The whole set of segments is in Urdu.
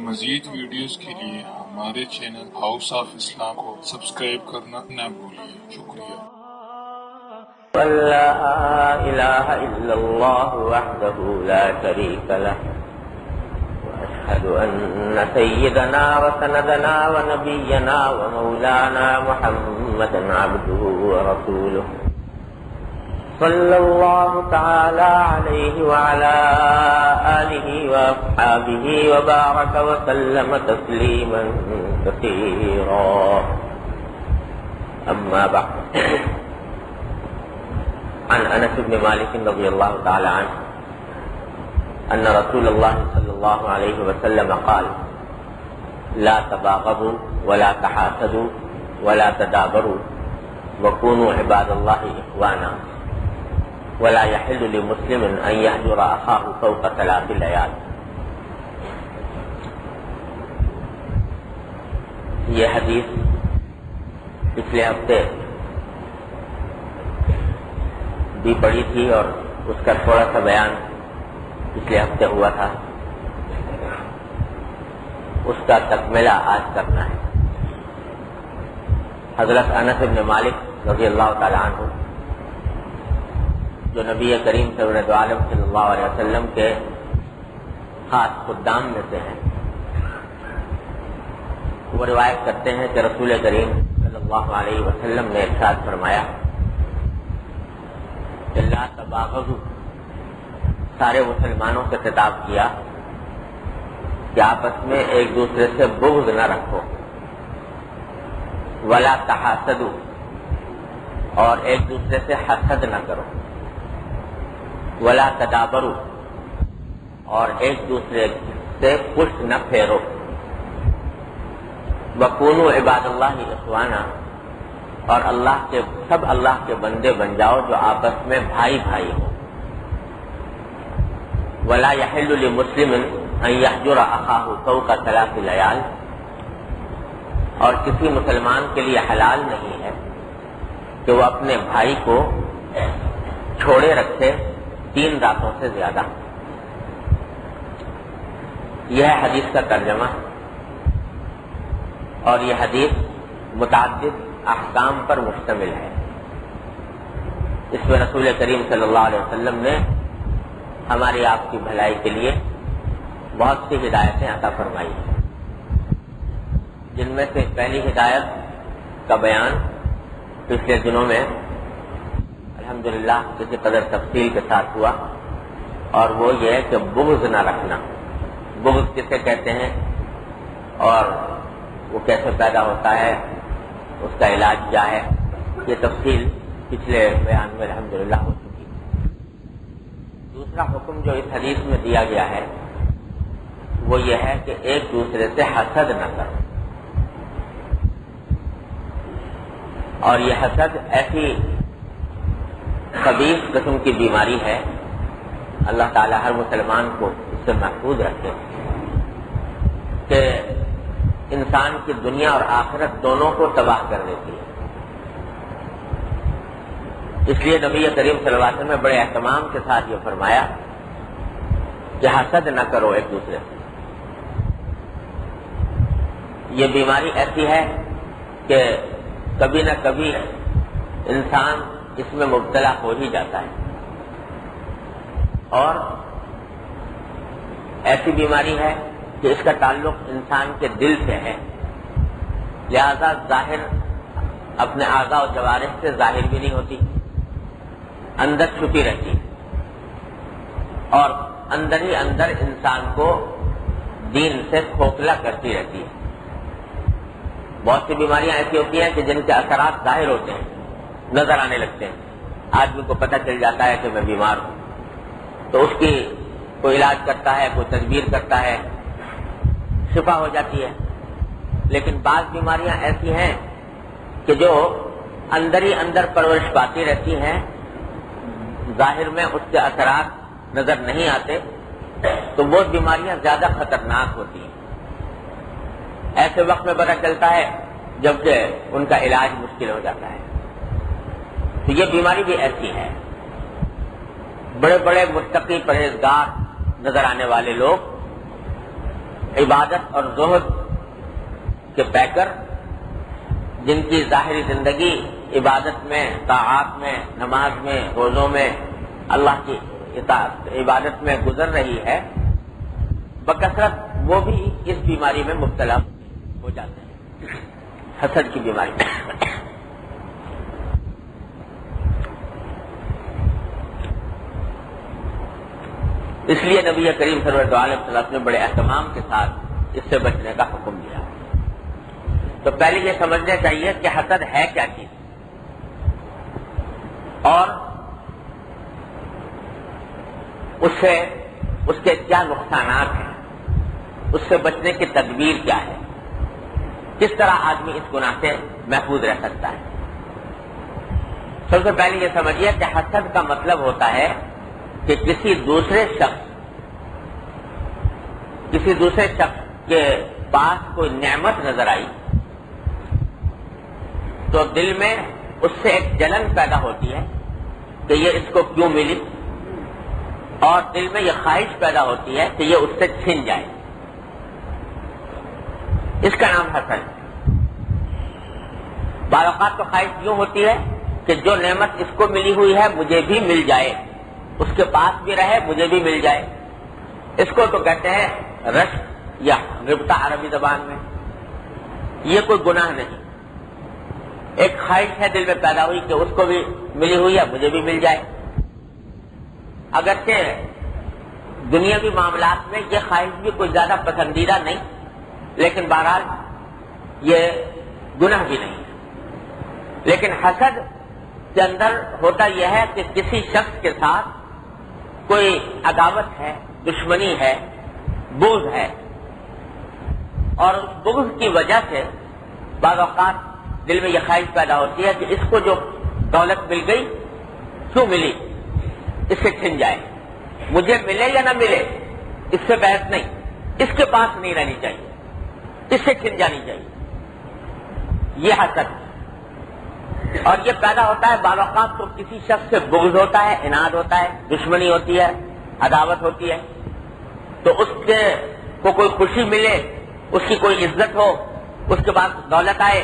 مزید ویڈیوز کے لیے ہمارے چینل ہاؤس آف اسلام کو سبسکرائب کرنا نہ بھولیے۔ شکریہ۔ لا إله إلا الله وحده لا شريك له وأشهد أن سيدنا وسندنا ونبينا ومولانا محمدا عبده ورسوله صلى الله تعالى عليه وعلى آله وأصحابه وبارك وسلم تسليما كثيرا. أما بعد، عن انس بن مالك رضي الله تعالى عنه ان رسول الله صلى الله عليه وسلم قال: لا تباغضوا ولا تحاسدوا ولا تدابروا وكونوا عباد الله اخوانا ولا يحل لمسلم ان يهجر اخاه فوق 3 ليال. یہ حدیث پچھلے ہفتے بھی پڑھی تھی اور اس کا تھوڑا سا بیان پچھلے ہفتے ہوا تھا، اس کا تکملہ آج کرنا ہے. حضرت انس بن مالک رضی اللہ تعالی عنہ، جو نبی کریم سرورت عالم صلی اللہ علیہ وسلم کے خاص خدام میں سے ہیں، وہ روایت کرتے ہیں کہ رسول کریم صلی اللہ علیہ وسلم نے ارشاد فرمایا کہ لا تباغضوا، سارے مسلمانوں سے خطاب کیا کہ آپس میں ایک دوسرے سے بغض نہ رکھو، ولا تحاسدوا، اور ایک دوسرے سے حسد نہ کرو، ولا تدابروا، اور ایک دوسرے سے پشت نہ پھیرو، وکونوا عباد اللہ اخوانا، اور سب اللہ کے بندے بن جاؤ جو آپس میں بھائی بھائی ہو. ولا يحل لمسلم ان يهجر اخاه فوق 3 ليال، اور کسی مسلمان کے لیے حلال نہیں ہے کہ وہ اپنے بھائی کو چھوڑے رکھے 3 راتوں سے زیادہ. یہ ہے حدیث کا ترجمہ، اور یہ حدیث متعدد احکام پر مشتمل ہے. اس میں رسول کریم صلی اللہ علیہ وسلم نے ہماری آپ کی بھلائی کے لیے بہت سی ہدایتیں عطا فرمائی ہیں، جن میں سے پہلی ہدایت کا بیان پچھلے دنوں میں الحمدللہ کسی قدر تفصیل کے ساتھ ہوا، اور وہ یہ ہے کہ بغض نہ رکھنا. بغض کسے کہتے ہیں اور وہ کیسے پیدا ہوتا ہے، اس کا علاج کیا ہے، یہ تفصیل پچھلے بیان میں الحمدللہ ہو چکی ہے. دوسرا حکم جو اس حدیث میں دیا گیا ہے وہ یہ ہے کہ ایک دوسرے سے حسد نہ کرو. اور یہ حسد ایسی خبیث قسم کی بیماری ہے، اللہ تعالی ہر مسلمان کو اس سے محفوظ رکھے، کہ انسان کی دنیا اور آخرت دونوں کو تباہ کر دیتی ہے. اس لیے نبی کریم صلی اللہ علیہ وسلم نے بڑے اہتمام کے ساتھ یہ فرمایا کہ حسد نہ کرو ایک دوسرے سے. یہ بیماری ایسی ہے کہ کبھی نہ کبھی انسان اس میں مبتلا ہو ہی جاتا ہے، اور ایسی بیماری ہے کہ اس کا تعلق انسان کے دل سے ہے، لہذا ظاہر اپنے اعضاء و جوارح سے ظاہر بھی نہیں ہوتی، اندر چھپی رہتی، اور اندر ہی اندر انسان کو دین سے کھوکھلا کرتی رہتی ہے. بہت سی بیماریاں ایسی ہوتی ہیں کہ جن کے اثرات ظاہر ہوتے ہیں، نظر آنے لگتے ہیں، آدمی کو پتہ چل جاتا ہے کہ میں بیمار ہوں، تو اس کی کوئی علاج کرتا ہے، کوئی تدبیر کرتا ہے، شفا ہو جاتی ہے. لیکن بعض بیماریاں ایسی ہیں کہ جو اندر ہی اندر پرورش پاتی رہتی ہیں، ظاہر میں اس کے اثرات نظر نہیں آتے، تو وہ بیماریاں زیادہ خطرناک ہوتی ہیں. ایسے وقت میں پتہ چلتا ہے جبکہ ان کا علاج مشکل ہو جاتا ہے. تو یہ بیماری بھی ایسی ہے. بڑے بڑے متقی پرہیزگار نظر آنے والے لوگ عبادت اور زہد کے پیکر، جن کی ظاہری زندگی عبادت میں، طاعات میں، نماز میں، روزوں میں، اللہ کی اطاعت عبادت میں گزر رہی ہے، بکثرت وہ بھی اس بیماری میں مبتلا ہو جاتے ہیں، حسد کی بیماری میں۔ اس لیے نبی کریم صلی اللہ علیہ وسلم نے بڑے اہتمام کے ساتھ اس سے بچنے کا حکم دیا۔ تو پہلے یہ سمجھنا چاہیے کہ حسد ہے کیا چیز اور اس کے کیا نقصانات ہیں، اس سے بچنے کی تدبیر کیا ہے، کس طرح آدمی اس گناہ سے محفوظ رہ سکتا ہے۔ سب سے پہلے یہ سمجھیے کہ حسد کا مطلب ہوتا ہے کہ کسی دوسرے شخص کے پاس کوئی نعمت نظر آئی تو دل میں اس سے ایک جلن پیدا ہوتی ہے کہ یہ اس کو کیوں ملی، اور دل میں یہ خواہش پیدا ہوتی ہے کہ یہ اس سے چھن جائے۔ اس کا نام حسد ہے۔ بعض اوقات تو خواہش یوں ہوتی ہے کہ جو نعمت اس کو ملی ہوئی ہے مجھے بھی مل جائے، اس کے پاس بھی رہے مجھے بھی مل جائے۔ اس کو تو کہتے ہیں رشک یا غبطہ عربی زبان میں۔ یہ کوئی گناہ نہیں، ایک خواہش ہے دل میں پیدا ہوئی کہ اس کو بھی ملی ہوئی ہے مجھے بھی مل جائے۔ اگرچہ دنیاوی معاملات میں یہ خواہش بھی کوئی زیادہ پسندیدہ نہیں، لیکن بہرحال یہ گناہ بھی نہیں ہے۔ لیکن حسد کے اندر ہوتا یہ ہے کہ کسی شخص کے ساتھ کوئی عداوت ہے، دشمنی ہے، بغض ہے، اور اس بغض کی وجہ سے بعض اوقات دل میں یہ خواہش پیدا ہوتی ہے کہ اس کو جو دولت مل گئی کیوں ملی، اس سے چھن جائے، مجھے ملے یا نہ ملے اس سے بحث نہیں، اس کے پاس نہیں رہنی چاہیے، اس سے چھن جانی چاہیے۔ یہ حسد، اور یہ پیدا ہوتا ہے بعض اوقات تو کسی شخص سے بغض ہوتا ہے، عناد ہوتا ہے، دشمنی ہوتی ہے، عداوت ہوتی ہے، تو اس کو کوئی خوشی ملے، اس کی کوئی عزت ہو، اس کے بعد دولت آئے،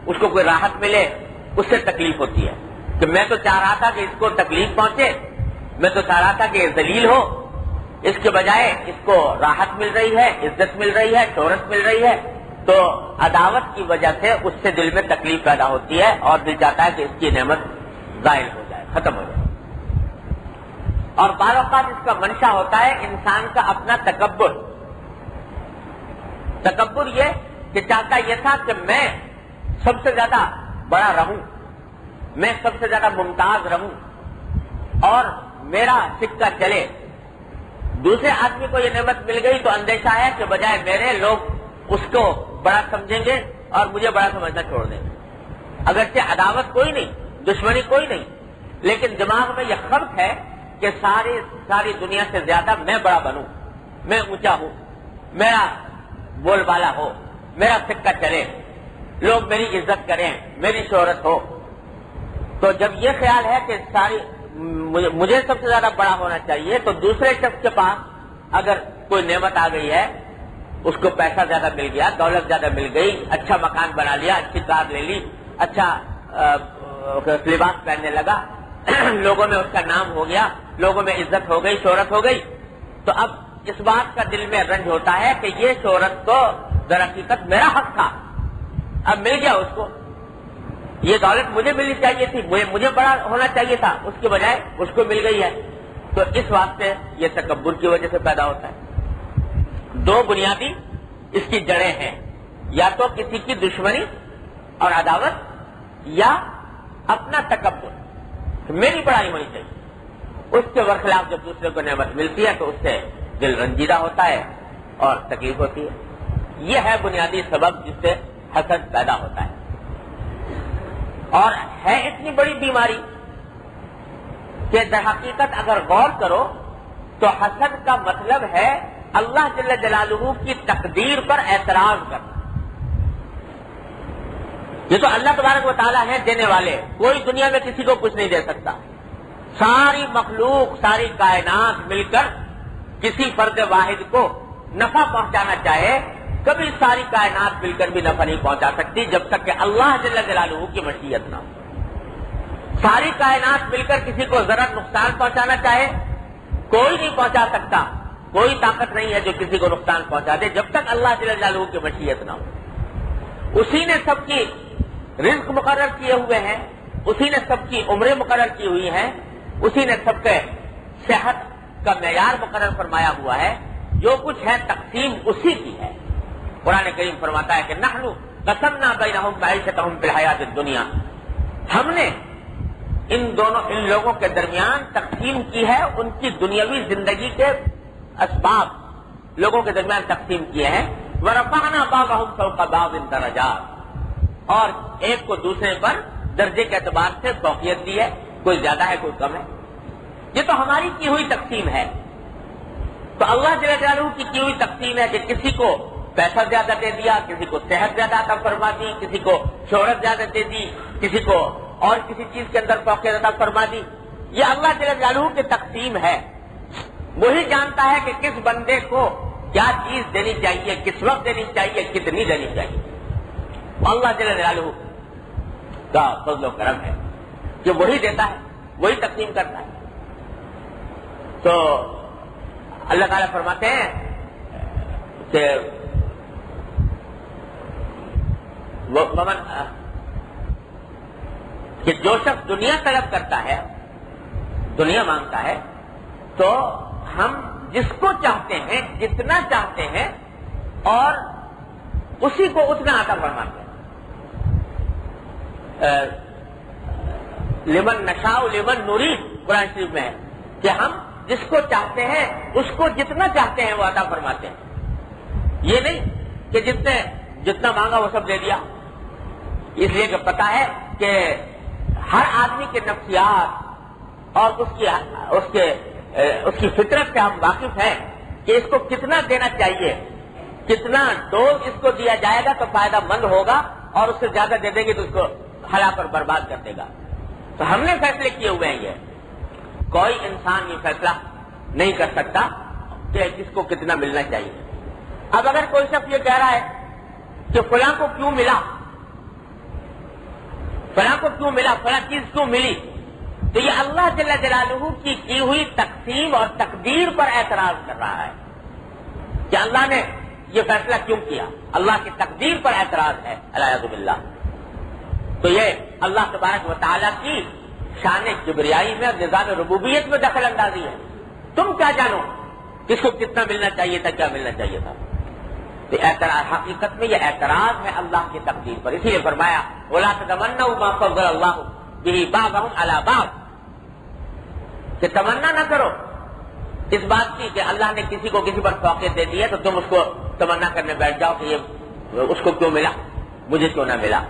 اس کو کوئی راحت ملے، اس سے تکلیف ہوتی ہے کہ میں تو چاہ رہا تھا کہ اس کو تکلیف پہنچے، میں تو چاہ رہا تھا کہ یہ ذلیل ہو، اس کے بجائے اس کو راحت مل رہی ہے، عزت مل رہی ہے، شہرت مل رہی ہے، تو عداوت کی وجہ سے اس سے دل میں تکلیف پیدا ہوتی ہے اور دل چاہتا ہے کہ اس کی نعمت ظاہر ہو جائے، ختم ہو جائے۔ اور بعض اوقات اس کا منشا ہوتا ہے انسان کا اپنا تکبر یہ کہ چاہتا یہ تھا کہ میں سب سے زیادہ بڑا رہوں، میں سب سے زیادہ ممتاز رہوں اور میرا سکہ چلے۔ دوسرے آدمی کو یہ نعمت مل گئی تو اندیشہ ہے کہ بجائے میرے لوگ اس کو بڑا سمجھیں گے اور مجھے بڑا سمجھنا چھوڑ دیں گے۔ اگرچہ عداوت کوئی نہیں، دشمنی کوئی نہیں، لیکن دماغ میں یہ خبر ہے کہ ساری دنیا سے زیادہ میں بڑا بنوں، میں اونچا ہوں، میرا بول بالا ہو، میرا سکہ چلے، لوگ میری عزت کریں، میری شہرت ہو۔ تو جب یہ خیال ہے کہ مجھے سب سے زیادہ بڑا ہونا چاہیے، تو دوسرے شخص کے پاس اگر کوئی نعمت آ گئی ہے، اس کو پیسہ زیادہ مل گیا، دولت زیادہ مل گئی، اچھا مکان بنا لیا، اچھی کار لے لی، اچھا لباس پہننے لگا، لوگوں میں اس کا نام ہو گیا، لوگوں میں عزت ہو گئی، شہرت ہو گئی، تو اب اس بات کا دل میں رنج ہوتا ہے کہ یہ شہرت تو در حقیقت میرا حق تھا، اب مل گیا اس کو، یہ دولت مجھے ملنی چاہیے تھی، مجھے بڑا ہونا چاہیے تھا، اس کے بجائے اس کو مل گئی ہے۔ تو اس واسطے یہ تکبر کی وجہ سے پیدا ہوتا ہے۔ دو بنیادی اس کی جڑیں ہیں، یا تو کسی کی دشمنی اور عداوت، یا اپنا تکبر، میری بڑائی ہونی چاہیے۔ اس کے برخلاف جب دوسرے کو نعمت ملتی ہے تو اس سے دل رنجیدہ ہوتا ہے اور تکلیف ہوتی ہے۔ یہ ہے بنیادی سبب جس سے حسد پیدا ہوتا ہے، اور ہے اتنی بڑی بیماری کہ در حقیقت اگر غور کرو تو حسد کا مطلب ہے اللہ جل جلالہ کی تقدیر پر اعتراض کرنا۔ یہ تو اللہ تبارک و تعالیٰ ہے دینے والے، کوئی دنیا میں کسی کو کچھ نہیں دے سکتا۔ ساری مخلوق، ساری کائنات مل کر کسی فرد واحد کو نفع پہنچانا چاہے کبھی ساری کائنات مل کر بھی نفع نہیں پہنچا سکتی جب تک کہ اللہ جل جلالہ کی مشیت نہ ہو۔ ساری کائنات مل کر کسی کو ذرا نقصان پہنچانا چاہے کوئی نہیں پہنچا سکتا، کوئی طاقت نہیں ہے جو کسی کو نقصان پہنچا دے جب تک اللہ جل جلالہ کی مشیت نہ ہو۔ اسی نے سب کی رزق مقرر کیے ہوئے ہیں، اسی نے سب کی عمریں مقرر کی ہوئی ہیں، اسی نے سب کے صحت کا معیار مقرر فرمایا ہوا ہے، جو کچھ ہے تقسیم اسی کی ہے۔ قرآن کریم فرماتا ہے کہ نحن قسمنا بینہم معیشتہم فی الحیات الدنیا، ہم نے ان لوگوں کے درمیان تقسیم کی ہے ان کی دنیاوی زندگی کے اسباب لوگوں کے درمیان تقسیم کیے ہیں۔ ورفعنا بعضهم فوق بعض درجات، اور ایک کو دوسرے پر درجے کے اعتبار سے فوقیت دی ہے، کوئی زیادہ ہے کوئی کم ہے۔ یہ تو ہماری کی ہوئی تقسیم ہے۔ تو اللہ جل جلالہ کی ہوئی تقسیم ہے کہ کسی کو پیسہ زیادہ دے دیا، کسی کو صحت زیادہ عطا فرما دی، کسی کو شہرت زیادہ دے دی، کسی کو اور کسی چیز کے اندر فوقیت عطا فرما دی۔ یہ اللہ جل جلالہ کی تقسیم ہے۔ وہی جانتا ہے کہ کس بندے کو کیا چیز دینی چاہیے، کس وقت دینی چاہیے، کتنی دینی چاہیے۔ اللہ جل جلالہ کا فضل و کرم ہے کہ وہی دیتا ہے، وہی تقسیم کرتا ہے۔ تو اللہ تعالیٰ فرماتے ہیں کہ جو شخص دنیا طلب کرتا ہے، دنیا مانگتا ہے، تو ہم جس کو چاہتے ہیں جتنا چاہتے ہیں اور اسی کو اتنا عطا فرماتے ہیں۔ لمن نشاء لمن نريد قرآن شریف میں ہے کہ ہم جس کو چاہتے ہیں اس کو جتنا چاہتے ہیں وہ عطا فرماتے ہیں۔ یہ نہیں کہ جتنا مانگا وہ سب دے دیا، اس لیے کہ پتا ہے کہ ہر آدمی کے نفسیات اور اس کی فطرت سے ہم واقف ہیں کہ اس کو کتنا دینا چاہیے، کتنا ڈوز اس کو دیا جائے گا تو فائدہ مند ہوگا، اور اس سے زیادہ دے دیں گے تو اس کو ہلاک اور برباد کر دے گا۔ تو ہم نے فیصلے کیے ہوئے ہیں، یہ کوئی انسان یہ فیصلہ نہیں کر سکتا کہ کس کو کتنا ملنا چاہیے۔ اب اگر کوئی شخص یہ کہہ رہا ہے کہ فلاں کو کیوں ملا، فلاں کو کیوں ملا، فلاں چیز کیوں ملی، تو یہ اللہ جل جلالہ کی ہوئی تقسیم اور تقدیر پر اعتراض کر رہا ہے کہ اللہ نے یہ فیصلہ کیوں کیا، اللہ کی تقدیر پر اعتراض ہے الیاذ باللہ۔ تو یہ اللہ تبارک و تعالیٰ کی شان کبریائی میں اور نظام ربوبیت میں دخل اندازی ہے۔ تم کیا جانو کس کو کتنا ملنا چاہیے تھا، کیا ملنا چاہیے تھا۔ تو اعتراض حقیقت میں یہ اعتراض ہے اللہ کی تقدیر پر، اسی لیے فرمایا وَلَا تَتَمَنَّوْا مَا فَضَّلَ اللَّهُ بِهِ بَعْضَهُمْ عَلَى بَعْضٍ، کہ تمنا نہ کرو اس بات کی کہ اللہ نے کسی کو کسی پر فوقیت دے دی ہے تو تم اس کو تمنا کرنے بیٹھ جاؤ کہ یہ اس کو کیوں ملا، مجھے کیوں نہ ملا۔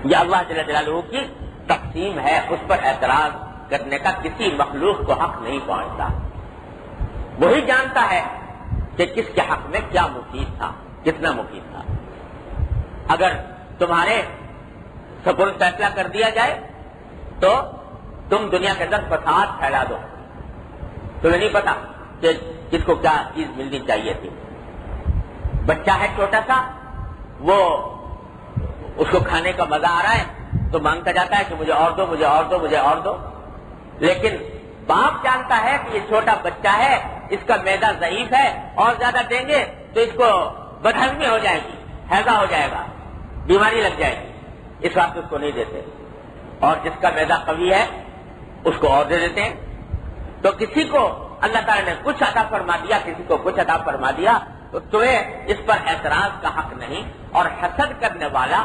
یہ اللہ جل جلالہ کی تقسیم ہے، اس پر اعتراض کرنے کا کسی مخلوق کو حق نہیں پہنچتا۔ وہی جانتا ہے کہ کس کے حق میں کیا مفید تھا، کتنا مفید تھا۔ اگر تمہارے سپرد فیصلہ کر دیا جائے تو تم دنیا کے اندر فساد پھیلا دو، تمہیں نہیں پتا کہ کس کو کیا چیز ملنی چاہیے تھی۔ بچہ ہے چھوٹا سا، وہ اس کو کھانے کا مزہ آ رہا ہے تو مانگتا جاتا ہے کہ مجھے اور دو، مجھے اور دو، مجھے اور دو، لیکن باپ جانتا ہے کہ یہ چھوٹا بچہ ہے، اس کا معدہ ضعیف ہے، اور زیادہ دیں گے تو اس کو بدہضمی ہو جائے گی، ہیضہ ہو جائے گا، بیماری لگ جائے گی، اس وقت اس کو نہیں دیتے۔ اور جس کا معدہ قوی ہے اس کو اور دے دیتے ہیں۔ تو کسی کو اللہ تعالیٰ نے کچھ عطا فرما دیا، کسی کو کچھ عطا فرما دیا، تو تمہیں اس پر اعتراض کا حق نہیں، اور حسد کرنے والا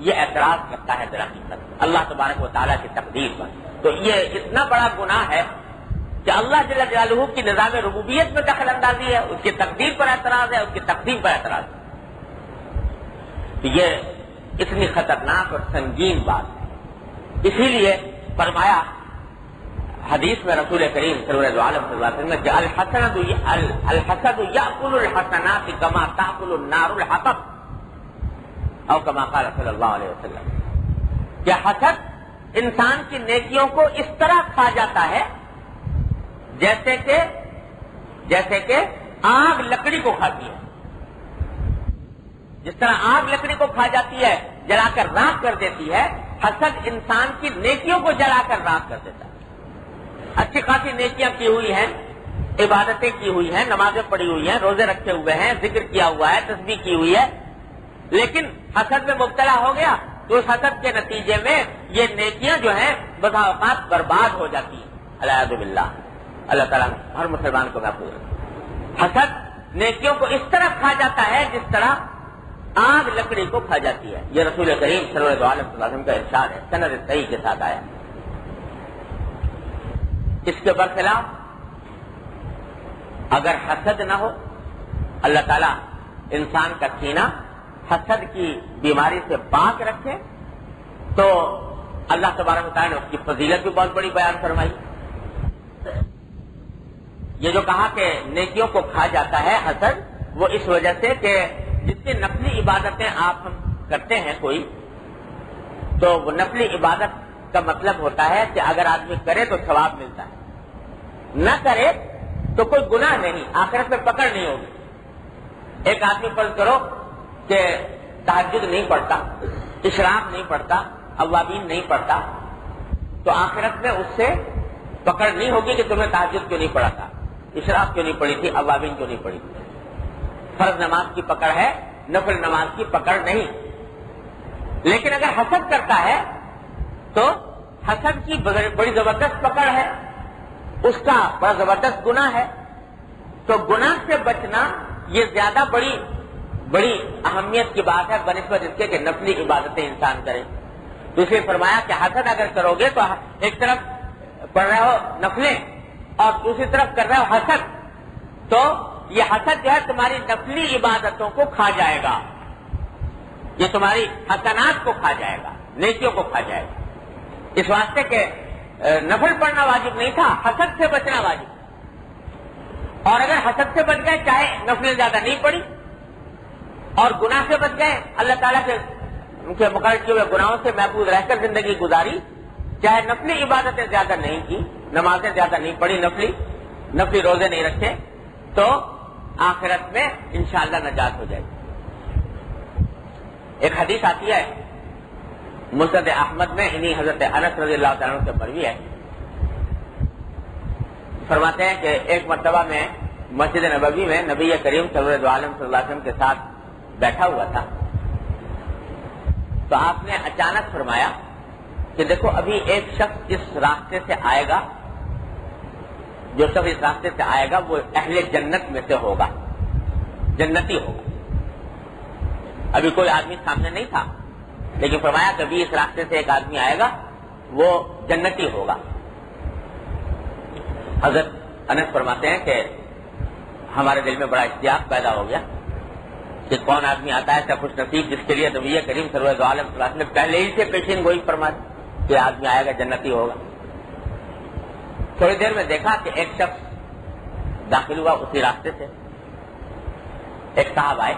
یہ اعتراض کرتا ہے درحقیقت اللہ تبارک و تعالیٰ کی تقدیر پر۔ تو یہ اتنا بڑا گناہ ہے کہ اللہ جل جلالہ کی نظام ربوبیت میں دخل اندازی ہے، اس کی تقدیر پر اعتراض ہے، اس کی تقدیم پر اعتراض ہے۔ تو یہ اتنی خطرناک اور سنگین بات ہے، اسی لیے فرمایا حدیث میں رسول کریم صلی اللہ علیہ وسلم نے کہ الحسد یأکل الحسنات کما تأکل النار الحطب، او کما قال صلی اللہ علیہ وسلم، کہ حسد انسان کی نیکیوں کو اس طرح کھا جاتا ہے جیسے کہ آگ لکڑی کو کھاتی ہے، جس طرح آگ لکڑی کو کھا جاتی ہے، جلا کر راکھ کر دیتی ہے، حسد انسان کی نیکیوں کو جلا کر راکھ کر دیتا ہے۔ اچھی خاصی نیکیاں کی ہوئی ہیں، عبادتیں کی ہوئی ہیں، نمازیں پڑھی ہوئی ہیں، روزے رکھے ہوئے ہیں، ذکر کیا ہوا ہے، تسبیح کی ہوئی ہے، لیکن حسد میں مبتلا ہو گیا تو اس حسد کے نتیجے میں یہ نیکیاں جو ہیں بسا اوقات برباد ہو جاتی ہیں۔ العیاذ باللہ، اللہ تعالیٰ ہر مسلمان کو محفوظ رکھے۔ حسد نیکیوں کو اس طرح کھا جاتا ہے جس طرح آگ لکڑی کو کھا جاتی ہے۔ یہ رسول کریم صلی اللہ علیہ وسلم کا ارشاد ہے، سند صحیح کے ساتھ آیا۔ اس کے برخلاف اگر حسد نہ ہو، اللہ تعالیٰ انسان کا سینہ حسد کی بیماری سے پاک رکھے، تو اللہ تبارک و تعالیٰ نے اس کی فضیلت بھی بہت بڑی بیان فرمائی۔ یہ جو کہا کہ نیکیوں کو کھا جاتا ہے حسد، وہ اس وجہ سے کہ جتنی نفلی عبادتیں آپ ہم کرتے ہیں کوئی، تو وہ نفلی عبادت کا مطلب ہوتا ہے کہ اگر آدمی کرے تو ثواب ملتا ہے، نہ کرے تو کوئی گناہ نہیں، آخرت میں پکڑ نہیں ہوگی۔ ایک آدمی فرض کرو کہ تہجد نہیں پڑھتا، اشراق نہیں پڑھتا، اوابین نہیں پڑھتا، تو آخرت میں اس سے پکڑ نہیں ہوگی کہ تمہیں تہجد کیوں نہیں پڑھا تھا، اشراق کیوں نہیں پڑھی تھی، اوابین کیوں نہیں پڑھی تھی۔ فرض نماز کی پکڑ ہے، نفل نماز کی پکڑ نہیں۔ لیکن اگر حسد کرتا ہے تو حسد کی بڑی زبردست پکڑ ہے، اس کا بڑا زبردست گناہ ہے، تو گناہ سے بچنا یہ زیادہ بڑی اہمیت کی بات ہے بنسبت اس کے کہ نفلی عبادتیں انسان کرے۔ دوسرے فرمایا کہ حسد اگر کرو گے تو ایک طرف پڑھ رہے ہو نفلیں اور دوسری طرف کر رہے ہو حسد، تو یہ حسد جو ہے تمہاری نفلی عبادتوں کو کھا جائے گا، یہ تمہاری حسنات کو کھا جائے گا، نیکیوں کو کھا جائے گا۔ اس واسطے کہ نفل پڑھنا واجب نہیں تھا، حسد سے بچنا واجب، اور اگر حسد سے بچ گئے، چاہے نفلیں زیادہ نہیں پڑھی اور گناہ سے بچ گئے، اللہ تعالیٰ کے ان کے مقرر کیے ہوئے گناہوں سے محفوظ رہ کر زندگی گزاری، چاہے نفلی عبادتیں زیادہ نہیں کی، نمازیں زیادہ نہیں پڑھی، نفلی روزے نہیں رکھے، تو آخرت میں انشاءاللہ نجات ہو جائے گی۔ ایک حدیث آتی ہے مسند احمد میں، انہی حضرت انس رضی اللہ تعالیٰ عنہ سے مروی ہے، فرماتے ہیں کہ ایک مرتبہ میں مسجد نبوی میں نبی کریم صلی اللہ علیہ وسلم کے ساتھ بیٹھا ہوا تھا، تو آپ نے اچانک فرمایا کہ دیکھو ابھی ایک شخص اس راستے سے آئے گا، جو شخص اس راستے سے آئے گا وہ اہل جنت میں سے ہوگا، جنتی ہوگا۔ ابھی کوئی آدمی سامنے نہیں تھا، لیکن فرمایا کہ ابھی اس راستے سے ایک آدمی آئے گا، وہ جنتی ہوگا۔ حضرت انس فرماتے ہیں کہ ہمارے دل میں بڑا اشتیاق پیدا ہو گیا کہ کون آدمی آتا ہے ایسا خوش نصیب جس کے لیے نبی کریم صلی اللہ علیہ وسلم نے پہلے ہی سے پیشین گوئی فرما دی کہ آدمی آئے گا جنتی ہوگا۔ تھوڑی دیر میں دیکھا کہ ایک شخص داخل ہوا اسی راستے سے، ایک صاحب آئے،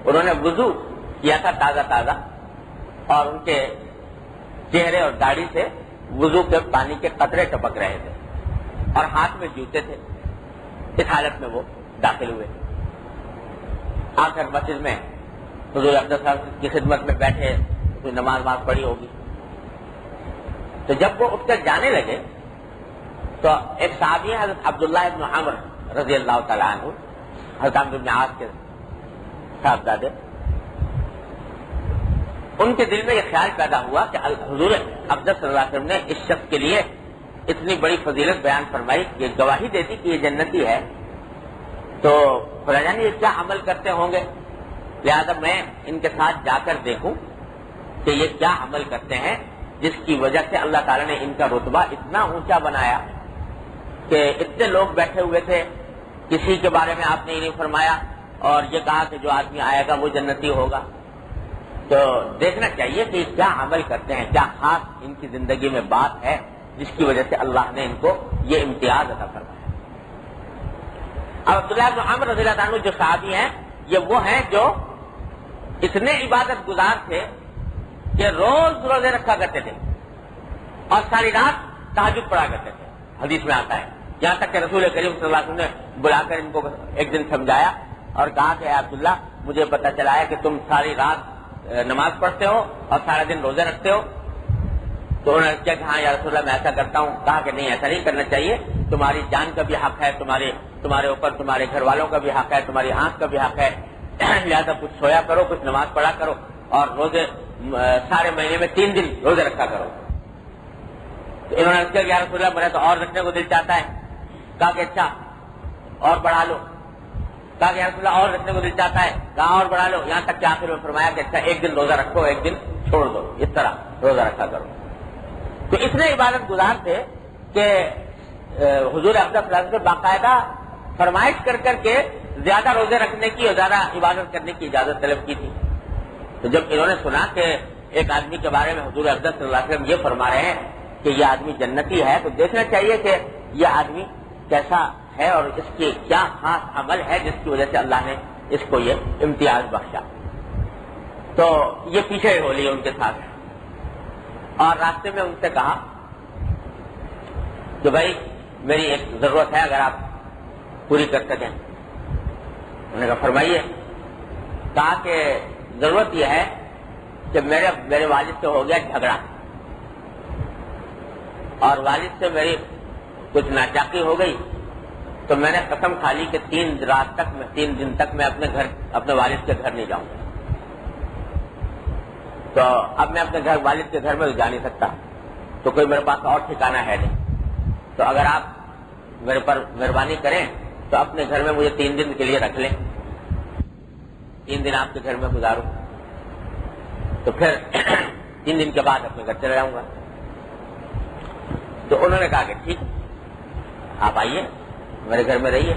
انہوں نے وضو کیا تھا تازہ اور ان کے چہرے اور داڑھی سے وضو کے پانی کے قطرے ٹپک رہے تھے اور ہاتھ میں جوتے تھے۔ اس حالت میں وہ داخل ہوئے، آ کر مسجد میں حضور اقدس صاحب کی خدمت میں بیٹھے، کوئی نماز پڑھی ہوگی، تو جب وہ اٹھ کر جانے لگے تو ایک صحابی ہے حضرت عبداللہ ابن عمر رضی اللہ تعالیٰ عنہ، حضرت عمرو بن عاص کے صاحبزادے، ان کے دل میں یہ خیال پیدا ہوا کہ حضور اقدس صلی اللہ علیہ وسلم نے اس شخص کے لیے اتنی بڑی فضیلت بیان فرمائی، یہ گواہی دیتی کہ یہ جنتی ہے، تو خدا جانے یہ کیا عمل کرتے ہوں گے، لہذا میں ان کے ساتھ جا کر دیکھوں کہ یہ کیا عمل کرتے ہیں جس کی وجہ سے اللہ تعالیٰ نے ان کا رتبہ اتنا اونچا بنایا کہ اتنے لوگ بیٹھے ہوئے تھے، کسی کے بارے میں آپ نے یہ نہیں فرمایا اور یہ کہا کہ جو آدمی آئے گا وہ جنتی ہوگا۔ تو دیکھنا چاہیے کہ کیا عمل کرتے ہیں، کیا خاص ان کی زندگی میں بات ہے جس کی وجہ سے اللہ نے ان کو یہ امتیاز عطا فرمایا۔ اب عبداللہ بن عمر رضی اللہ عنہ جو صحابی ہیں، یہ وہ ہیں جو اتنے عبادت گزار تھے کہ روز روزے رکھا کرتے تھے اور ساری رات تہجد پڑھا کرتے تھے۔ حدیث میں آتا ہے یہاں تک کہ رسول کریم صلی اللہ علیہ وسلم نے بلا کر ان کو ایک دن سمجھایا اور کہا کہ عبداللہ مجھے پتہ چلا ہے کہ تم ساری رات نماز پڑھتے ہو اور سارا دن روزے رکھتے ہو. تو انہوں نے کہا کہ ہاں یا رسول اللہ میں ایسا کرتا ہوں. کہا کہ نہیں ایسا نہیں کرنا چاہیے, تمہاری جان کا بھی حق ہے, تمہارے اوپر تمہارے گھر والوں کا بھی حق ہے, تمہاری آنکھ کا بھی حق ہے, لہٰذا کچھ سویا کرو, کچھ نماز پڑھا کرو اور روزے سارے مہینے میں 3 دن روزے رکھا کرو. تو انہوں نے کہا کہ یا رسول اللہ میرا تو اور رکھنے کو دل چاہتا ہے. کہا کہ اچھا اور بڑھا لو. کہا کہ یا رسول اللہ اور رکھنے کو دل چاہتا ہے. کہا اور بڑھا لو. یہاں تک کہ آخر میں فرمایا کہ اچھا 1 دن روزہ رکھو, 1 دن چھوڑ دو, اس طرح روزہ رکھا کرو. تو اتنے عبادت گزار تھے کہ حضور اقدس صلی اللہ علیہ وسلم سے باقاعدہ فرمائش کر کر کے زیادہ روزے رکھنے کی اور زیادہ عبادت کرنے کی اجازت طلب کی تھی. تو جب انہوں نے سنا کہ ایک آدمی کے بارے میں حضور اقدس صلی اللہ علیہ وسلم یہ فرما رہے ہیں کہ یہ آدمی جنتی ہے, تو دیکھنا چاہیے کہ یہ آدمی کیسا ہے اور اس کی کیا خاص عمل ہے جس کی وجہ سے اللہ نے اس کو یہ امتیاز بخشا. تو یہ پیچھے ہو لی ان کے ساتھ اور راستے میں ان سے کہا کہ بھائی میری ایک ضرورت ہے, اگر آپ پوری کر سکیں. انہوں نے کہا فرمائیے. کہا کہ ضرورت یہ ہے کہ میرے والد سے ہو گیا جھگڑا اور والد سے میری کچھ ناچاقی ہو گئی, تو میں نے قسم کھا لی کہ 3 دن تک میں اپنے والد کے گھر نہیں جاؤں گا. تو اب میں اپنے والد کے گھر میں جا نہیں سکتا, تو کوئی میرے پاس اور ٹھکانہ ہے نہیں. تو اگر آپ میرے پر مہربانی کریں تو اپنے گھر میں مجھے 3 دن کے لیے رکھ لیں, 3 دن آپ کے گھر میں گزاروں, تو پھر 3 دن کے بعد اپنے گھر چلا جاؤں گا. تو انہوں نے کہا کہ ٹھیک آپ آئیے میرے گھر میں رہیے.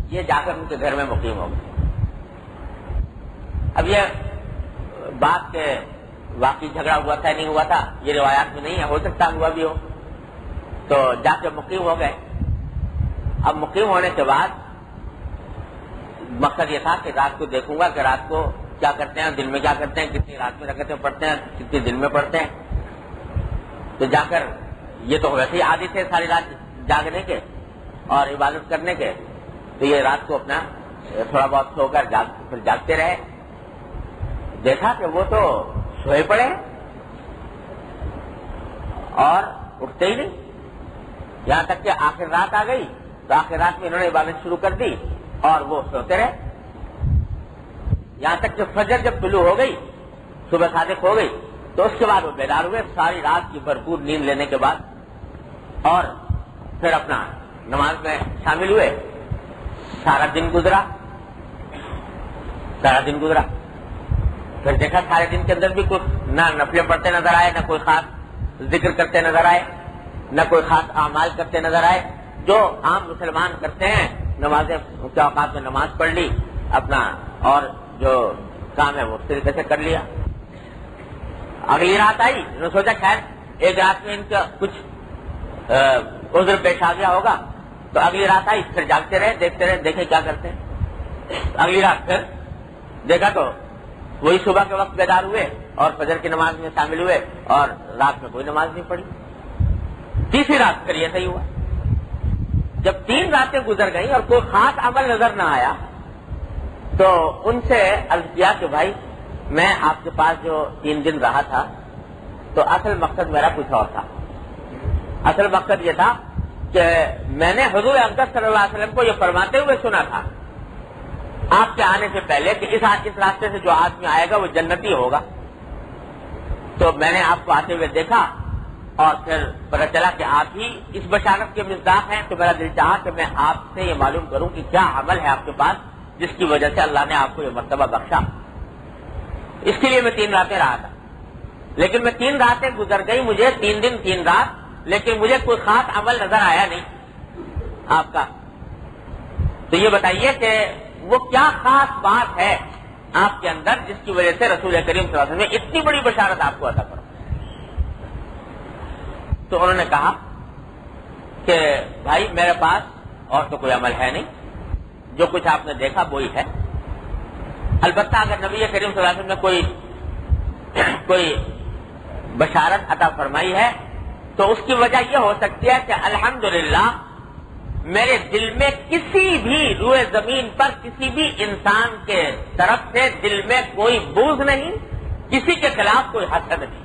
یہ جا کر ان کے گھر میں مقیم ہو گئے. اب یہ بات کے واقعی جھگڑا ہوا تھا نہیں ہوا تھا یہ روایات میں نہیں ہے, ہو سکتا ہوا بھی ہو. تو جا کے مقیم ہو گئے. اب مقیم ہونے کے بعد مقصد یہ تھا کہ رات کو دیکھوں گا کہ رات کو کیا کرتے ہیں, دن میں کیا کرتے ہیں, کتنی رات میں رکعتیں پڑھتے ہیں, کتنی دن میں پڑھتے ہیں. تو جا کر یہ تو ویسے ہی عادی تھے ساری رات جاگنے کے اور عبادت کرنے کے, تو یہ رات کو اپنا تھوڑا بہت سو کر پھر جاگتے رہے. دیکھا کہ وہ تو سوئے پڑے اور اٹھتے ہی نہیں, یہاں تک کہ آخر رات آ گئی تو آخر رات میں انہوں نے عبادت شروع کر دی اور وہ سوتے رہے. یہاں تک کہ فجر جب طلوع ہو گئی, صبح صادق ہو گئی, تو اس کے بعد وہ بیدار ہوئے ساری رات کی بھرپور نیند لینے کے بعد, اور پھر اپنا نماز میں شامل ہوئے. سارا دن گزرا. پھر دیکھا سارے دن کے اندر بھی کچھ نہ نفلیں پڑھتے نظر آئے, نہ کوئی خاص ذکر کرتے نظر آئے, نہ کوئی خاص اعمال کرتے نظر آئے جو عام مسلمان کرتے ہیں. نمازیں کے اوقات میں نماز پڑھ لی اپنا, اور جو کام ہے وہ اس طریقے سے کر لیا. اگلی رات آئی, انہوں نے سوچا خیر ایک رات میں ان کا کچھ عذر پیش آ گیا ہوگا, تو اگلی رات آئی, پھر جاگتے رہے, دیکھتے رہے, دیکھیں کیا کرتے ہیں. اگلی رات پھر دیکھا تو وہی صبح کے وقت بیدار ہوئے اور فجر کی نماز میں شامل ہوئے اور رات میں کوئی نماز نہیں پڑھی. تیسری رات پھر یہ صحیح ہوا. جب 3 راتیں گزر گئیں اور کوئی خاص عمل نظر نہ آیا تو ان سے عرض کیا کہ بھائی میں آپ کے پاس جو 3 دن رہا تھا تو اصل مقصد میرا کچھ اور تھا. اصل مقصد یہ تھا کہ میں نے حضور اقدس صلی اللہ علیہ وسلم کو یہ فرماتے ہوئے سنا تھا آپ کے آنے سے پہلے کہ اس راستے سے جو آدمی آئے گا وہ جنتی ہوگا. تو میں نے آپ کو آتے ہوئے دیکھا اور پھر پتہ چلا کہ آپ ہی اس بشارت کے مصداق ہیں, تو میرا دل چاہا کہ میں آپ سے یہ معلوم کروں کہ کیا عمل ہے آپ کے پاس جس کی وجہ سے اللہ نے آپ کو یہ مرتبہ بخشا. اس کے لیے میں 3 راتیں رہا تھا, لیکن میں 3 راتیں گزر گئی, مجھے 3 دن 3 رات, لیکن مجھے کوئی خاص عمل نظر آیا نہیں آپ کا. تو یہ بتائیے کہ وہ کیا خاص بات ہے آپ کے اندر جس کی وجہ سے رسول کریم صلی اللہ علیہ وسلم نے اتنی بڑی بشارت آپ کو عطا کرا. تو انہوں نے کہا کہ بھائی میرے پاس اور تو کوئی عمل ہے نہیں, جو کچھ آپ نے دیکھا وہی ہے. البتہ اگر نبی کریم صلی اللہ علیہ وسلم نے کوئی بشارت عطا فرمائی ہے تو اس کی وجہ یہ ہو سکتی ہے کہ الحمدللہ میرے دل میں کسی بھی روئے زمین پر کسی بھی انسان کے طرف سے دل میں کوئی بغض نہیں، کسی کے خلاف کوئی حسد نہیں.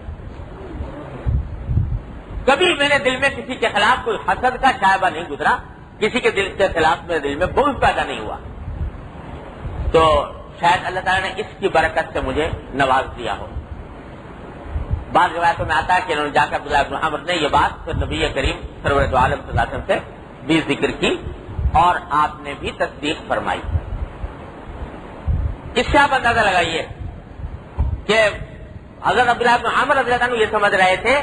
کبھی میرے دل میں کسی کے خلاف کوئی حسد کا شائبہ نہیں گزرا، کسی کے دل کے خلاف میرے دل میں بغض پیدا نہیں ہوا. تو شاید اللہ تعالیٰ نے اس کی برکت سے مجھے نواز دیا ہو. بعض روایتوں میں آتا ہے کہ انہوں نے جا کر عبداللہ بن عمر نے یہ بات پھر نبی کریم سرور دو عالم صلی اللہ علیہ وسلم سے بھی ذکر کی اور آپ نے بھی تصدیق فرمائی. اس سے آپ اندازہ لگائیے کہ حضرت عبداللہ بن عمر رضی اللہ عنہ یہ سمجھ رہے تھے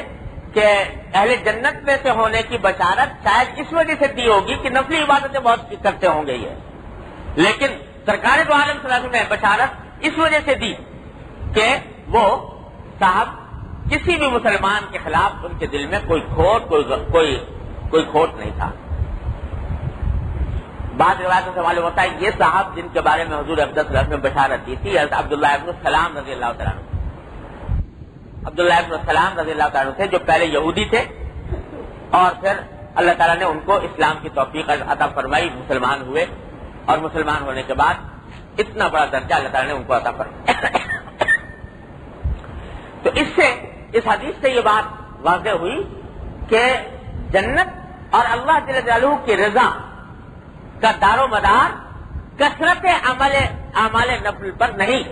کہ اہل جنت میں سے ہونے کی بشارت شاید اس وجہ سے دی ہوگی کہ نفلی عبادتیں بہت کرتے ہوں گے یہ، لیکن سرکار دو عالم صلی اللہ علیہ وسلم نے بشارت اس وجہ سے دی کہ وہ صاحب کسی بھی مسلمان کے خلاف ان کے دل میں کوئی کھوٹ نہیں تھا. بعض روایتوں سے معلوم ہوتا ہے یہ صاحب جن کے بارے میں حضور اقدس صلی اللہ علیہ وسلم نے بشارت دی تھی حضرت عبداللہ ابن السلام رضی اللہ تعالیٰ عنہ. عبداللہ ابن السلام رضی اللہ تعالیٰ عنہ تھے جو پہلے یہودی تھے اور پھر اللہ تعالیٰ نے ان کو اسلام کی توفیق عطا فرمائی، مسلمان ہوئے اور مسلمان ہونے کے بعد اتنا بڑا درجہ اللہ تعالیٰ نے ان کو عطا فرمایا. تو اس حدیث سے یہ بات واضح ہوئی کہ جنت اور اللہ جل جلالہ کی رضا کا دار و مدار کثرت اعمال نفل پر نہیں،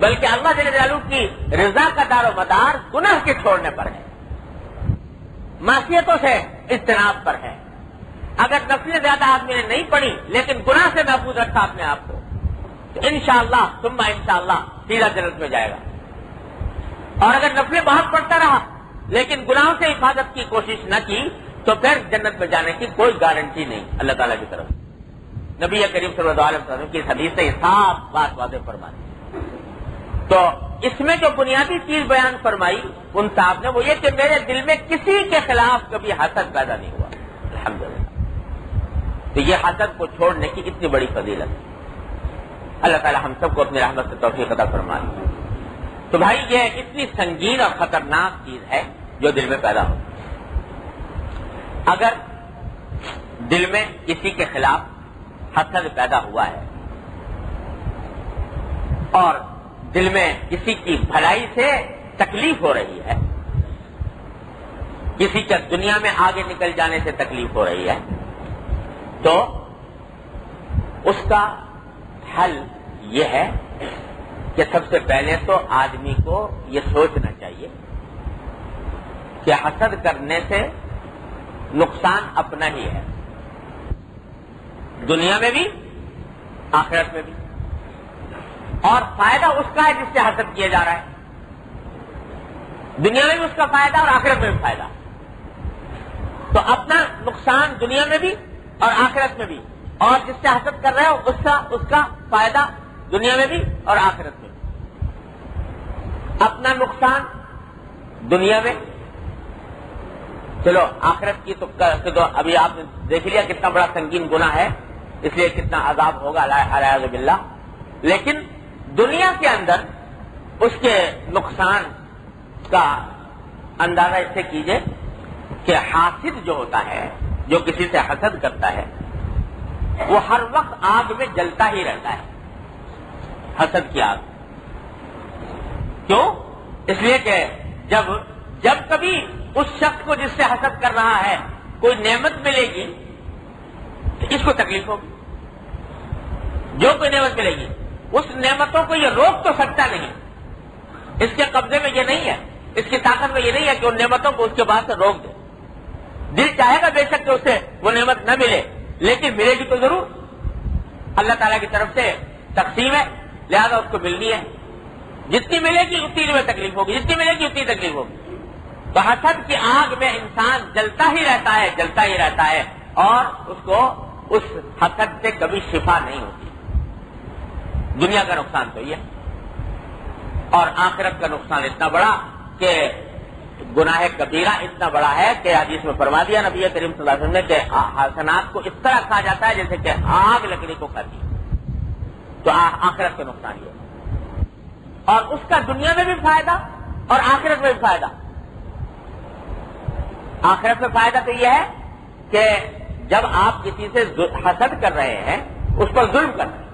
بلکہ اللہ جل جلالہ کی رضا کا دار و مدار گناہ کے چھوڑنے پر ہے، معصیتوں سے اجتناب پر ہے. اگر نفلیں زیادہ آدمی نے نہیں پڑھی لیکن گناہ سے محفوظ رکھا اپنے آپ کو تو انشاءاللہ ثم انشاءاللہ سیدھا جنت میں جائے گا. اور اگر نفلیں بہت پڑھتا رہا لیکن گناہوں سے حفاظت کی کوشش نہ کی تو پھر جنت میں جانے کی کوئی گارنٹی نہیں اللہ تعالیٰ کی طرف. نبی کریم صلی اللہ علیہ وسلم کی اس حدیث سے صاف بات واضح فرمائی. تو اس میں جو بنیادی چیز بیان فرمائی ان صاحب نے وہ یہ کہ میرے دل میں کسی کے خلاف کبھی حسد پیدا نہیں ہوا الحمدللہ. تو یہ حسد کو چھوڑنے کی اتنی بڑی فضیلت ہے. اللہ تعالیٰ ہم سب کو اپنی رحمت سے توفیق عطا فرمائے. تو بھائی یہ اتنی سنگین اور خطرناک چیز ہے جو دل میں پیدا ہو. اگر دل میں کسی کے خلاف حسد پیدا ہوا ہے اور دل میں کسی کی بھلائی سے تکلیف ہو رہی ہے، کسی کے دنیا میں آگے نکل جانے سے تکلیف ہو رہی ہے، تو اس کا حل یہ ہے کہ سب سے پہلے تو آدمی کو یہ سوچنا چاہیے کہ حسد کرنے سے نقصان اپنا ہی ہے، دنیا میں بھی آخرت میں بھی، اور فائدہ اس کا ہے جس سے حسد کیا جا رہا ہے. دنیا میں بھی اس کا فائدہ اور آخرت میں بھی فائدہ. تو اپنا نقصان دنیا میں بھی اور آخرت میں بھی، اور جس سے حسد کر رہے ہو اس کا فائدہ دنیا میں بھی اور آخرت میں بھی. اپنا نقصان دنیا میں، چلو آخرت کی تو ابھی آپ نے دیکھ لیا کتنا بڑا سنگین گناہ ہے، اس لیے کتنا عذاب ہوگا الیاذ باللہ. لیکن دنیا کے اندر اس کے نقصان کا اندازہ اس سے کیجئے کہ حاسد جو ہوتا ہے، جو کسی سے حسد کرتا ہے، وہ ہر وقت آگ میں جلتا ہی رہتا ہے، حسد کی آگ. کیوں؟ اس لیے کہ جب کبھی اس شخص کو جس سے حسد کر رہا ہے کوئی نعمت ملے گی تو اس کو تکلیف ہوگی. جو کوئی نعمت ملے گی اس نعمتوں کو یہ روک تو سکتا نہیں، اس کے قبضے میں یہ نہیں ہے، اس کی طاقت میں یہ نہیں ہے کہ ان نعمتوں کو اس کے بعد سے روک دے. دل چاہے گا بے شک کہ اسے وہ نعمت نہ ملے، لیکن ملے گی تو ضرور. اللہ تعالیٰ کی طرف سے تقسیم ہے، لہذا اس کو ملنی ہے. جتنی ملے گی اتنی میں تکلیف ہوگی، جتنی ملے گی اتنی تکلیف ہوگی. تو حسد کی آگ میں انسان جلتا ہی رہتا ہے اور اس کو اس حسد سے کبھی شفا نہیں ہوتی. دنیا کا نقصان تو یہ اور آخرت کا نقصان اتنا بڑا کہ گناہ کبیرہ اتنا بڑا ہے کہ حدیث میں فرما دیا نبی کریم صلی اللہ علیہ وسلم نے کہ حسنات کو اس طرح کھا جاتا ہے جیسے کہ آگ لکڑی کو کھاتی ہے. تو آخرت کا نقصان یہ اور اس کا دنیا میں بھی فائدہ اور آخرت میں بھی فائدہ. آخرت میں فائدہ تو یہ ہے کہ جب آپ کسی سے حسد کر رہے ہیں، اس پر ظلم کر رہے ہیں،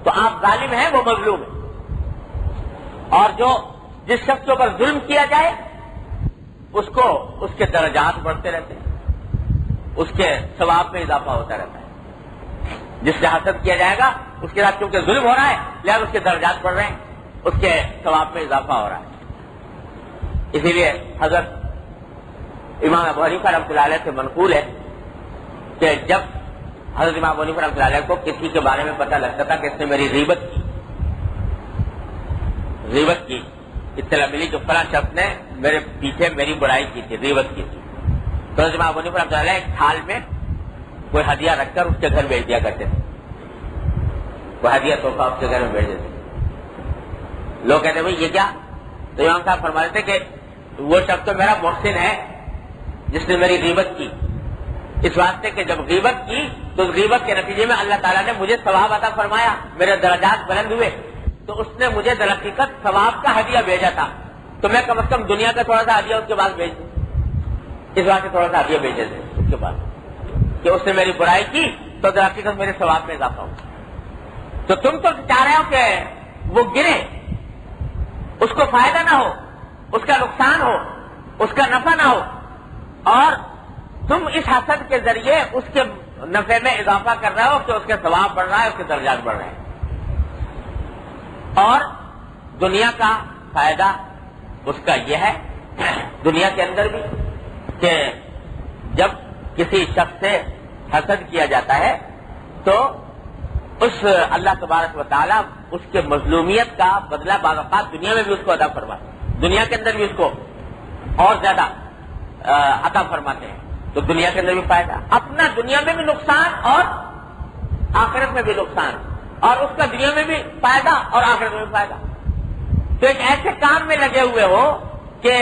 تو آپ ظالم ہیں، وہ مظلوم ہے. اور جس شخص کے اوپر ظلم کیا جائے اس کے درجات بڑھتے رہتے ہیں، اس کے ثواب میں اضافہ ہوتا رہتا ہے. جس سے حسد کیا جائے گا اس کے ساتھ کیونکہ ظلم ہو رہا ہے، لہذا اس کے درجات بڑھ رہے ہیں، اس کے ثواب میں اضافہ ہو رہا ہے. اسی لیے حضرت امام ابو حنیفہ رحمۃ اللہ علیہ سے منقول ہے کہ جب حضرت امام ابو حنیفہ رحمۃ اللہ علیہ کو کسی کے بارے میں پتہ لگتا تھا کہ اس نے میری غیبت کی اطلاع ملی کہ فلاں شخص نے میرے پیچھے میری برائی کی تھی، غیبت کی تھی، تو حضرت امام ابو حنیفہ رحمۃ اللہ علیہ ایک تھال میں کوئی ہدیہ رکھ کر اس کے گھر بھیج دیا کرتے تھے. کوئی ہدیہ تحفہ اس کے گھر میں بھیج دیتے. لوگ کہتے بھائی یہ کیا؟ تو امام صاحب فرماتے تھے کہ وہ شخص تو میرا محسن ہے جس نے میری غیبت کی، اس واسطے کہ جب غیبت کی تو غیبت کے نتیجے میں اللہ تعالیٰ نے مجھے ثواب عطا فرمایا، میرے درجات بلند ہوئے، تو اس نے مجھے در حقیقت ثواب کا ہدیہ بھیجا تھا، تو میں کم از کم دنیا کا تھوڑا سا ہدیہ اس کے بعد بھیج دوں. اس واسطے تھوڑا سا ہدیہ بھیجے تھے اس کے بعد کہ اس نے میری برائی کی تو در حقیقت میرے ثواب میں اضافہ ہو. تو تم تو چاہ رہے ہو کہ وہ گرے، اس کو فائدہ نہ ہو، اس کا نقصان ہو، اس کا نفع نہ ہو، اور تم اس حسد کے ذریعے اس کے نفع میں اضافہ کر رہے ہو کہ اس کے ثواب بڑھ رہا ہے، اس کے درجات بڑھ رہے ہیں. اور دنیا کا فائدہ اس کا یہ ہے دنیا کے اندر بھی کہ جب کسی شخص سے حسد کیا جاتا ہے تو اس اللہ تبارک و تعالیٰ اس کے مظلومیت کا بدلہ بعض اوقات دنیا میں بھی اس کو ادا فرماتے ہیں، دنیا کے اندر بھی اس کو اور زیادہ عطا فرماتے ہیں. تو دنیا کے اندر بھی فائدہ، اپنا دنیا میں بھی نقصان اور آخرت میں بھی نقصان، اور اس کا دنیا میں بھی فائدہ اور آخرت میں بھی فائدہ. تو ایک ایسے کام میں لگے ہوئے ہو کہ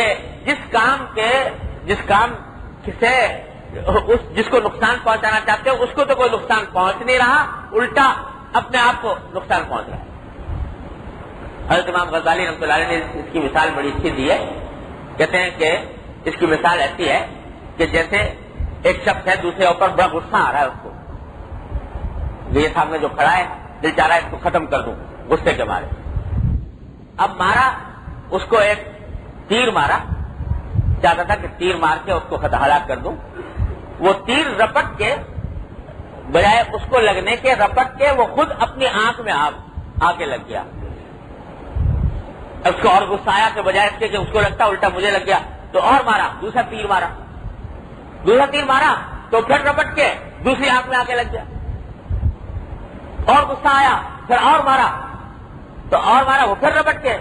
جس کو نقصان پہنچانا چاہتے ہو اس کو تو کوئی نقصان پہنچ نہیں رہا، الٹا اپنے آپ کو نقصان پہنچ رہا ہے. حضرت امام غزالی رحمۃ اللہ علیہ نے اس کی مثال بڑی اچھی دی ہے. کہتے ہیں کہ اس کی مثال ایسی ہے کہ جیسے ایک شخص ہے، دوسرے اوپر بڑا غصہ آ رہا ہے، اس کو یہ سامنے جو کھڑا ہے دل چاہ رہا ہے اس کو ختم کر دوں غصے کے مارے. اب مارا اس کو، ایک تیر مارا، چاہتا تھا کہ تیر مار کے اس کو ہلاک کر دوں. وہ تیر رپٹ کے بجائے اس کو لگنے کے رپٹ کے وہ خود اپنی آنکھ میں آ کے لگ گیا. اس کو اور غصہ آیا کہ بجائے اس کے کہ اس کو لگتا الٹا مجھے لگ گیا، تو اور مارا، دوسرا تیر مارا تو پھر رپٹ کے دوسری آنکھ میں آ کے لگ گیا. اور غصہ آیا، پھر اور مارا وہ پھر رپٹ کے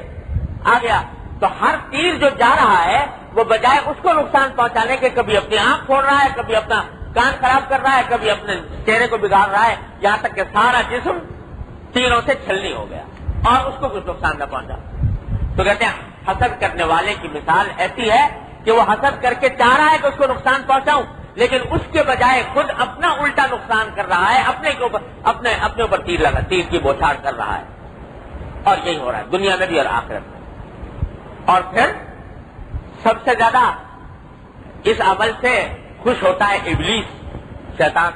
آ گیا. تو ہر تیر جو جا رہا ہے وہ بجائے اس کو نقصان پہنچانے کے کبھی اپنی آنکھ پھوڑ رہا ہے، کبھی اپنا کان خراب کر رہا ہے، کبھی اپنے چہرے کو بگاڑ رہا ہے، یہاں تک کہ سارا جسم تیروں سے چھلنی ہو گیا اور اس کو کچھ نقصان نہ پہنچا. تو کہتے ہیں حسد کرنے والے کی مثال ایسی ہے کہ وہ حسد کر کے چاہ رہا ہے کہ اس کو نقصان پہنچاؤں، لیکن اس کے بجائے خود اپنا الٹا نقصان کر رہا ہے، اپنے اوپر تیر کی بوچھاڑ کر رہا ہے. اور یہی ہو رہا ہے دنیا میں بھی اور آخرت میں. اور پھر سب سے زیادہ اس عمل سے خوش ہوتا ہے ابلیس، شیطان،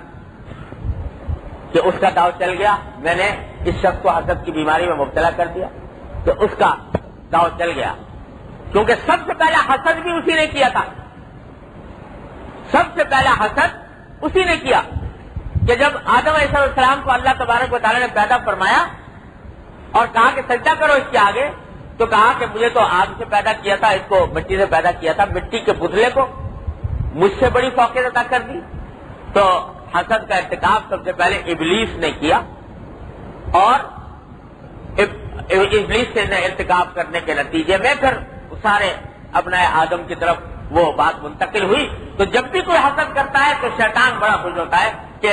کہ اس کا داؤ چل گیا، میں نے اس شخص کو حسد کی بیماری میں مبتلا کر دیا، تو اس کا داؤ چل گیا. کیونکہ سب سے پہلا حسد بھی اسی نے کیا تھا. سب سے پہلا حسد اسی نے کیا کہ جب آدم علیہ السلام کو اللہ تبارک و تعالیٰ نے پیدا فرمایا اور کہا کہ سجدہ کرو اس کے آگے، تو کہا کہ مجھے تو آگ سے پیدا کیا تھا، اس کو مٹی سے پیدا کیا تھا، مٹی کے پتلے کو مجھ سے بڑی فوقیت عطا کر دی. تو حسد کا ارتکاب سب سے پہلے ابلیس نے کیا، اور ابلیس سے ارتکاب کرنے کے نتیجے میں پھر سارے ابنائے آدم کی طرف وہ بات منتقل ہوئی. تو جب بھی کوئی حسد کرتا ہے تو شیطان بڑا خوش ہوتا ہے کہ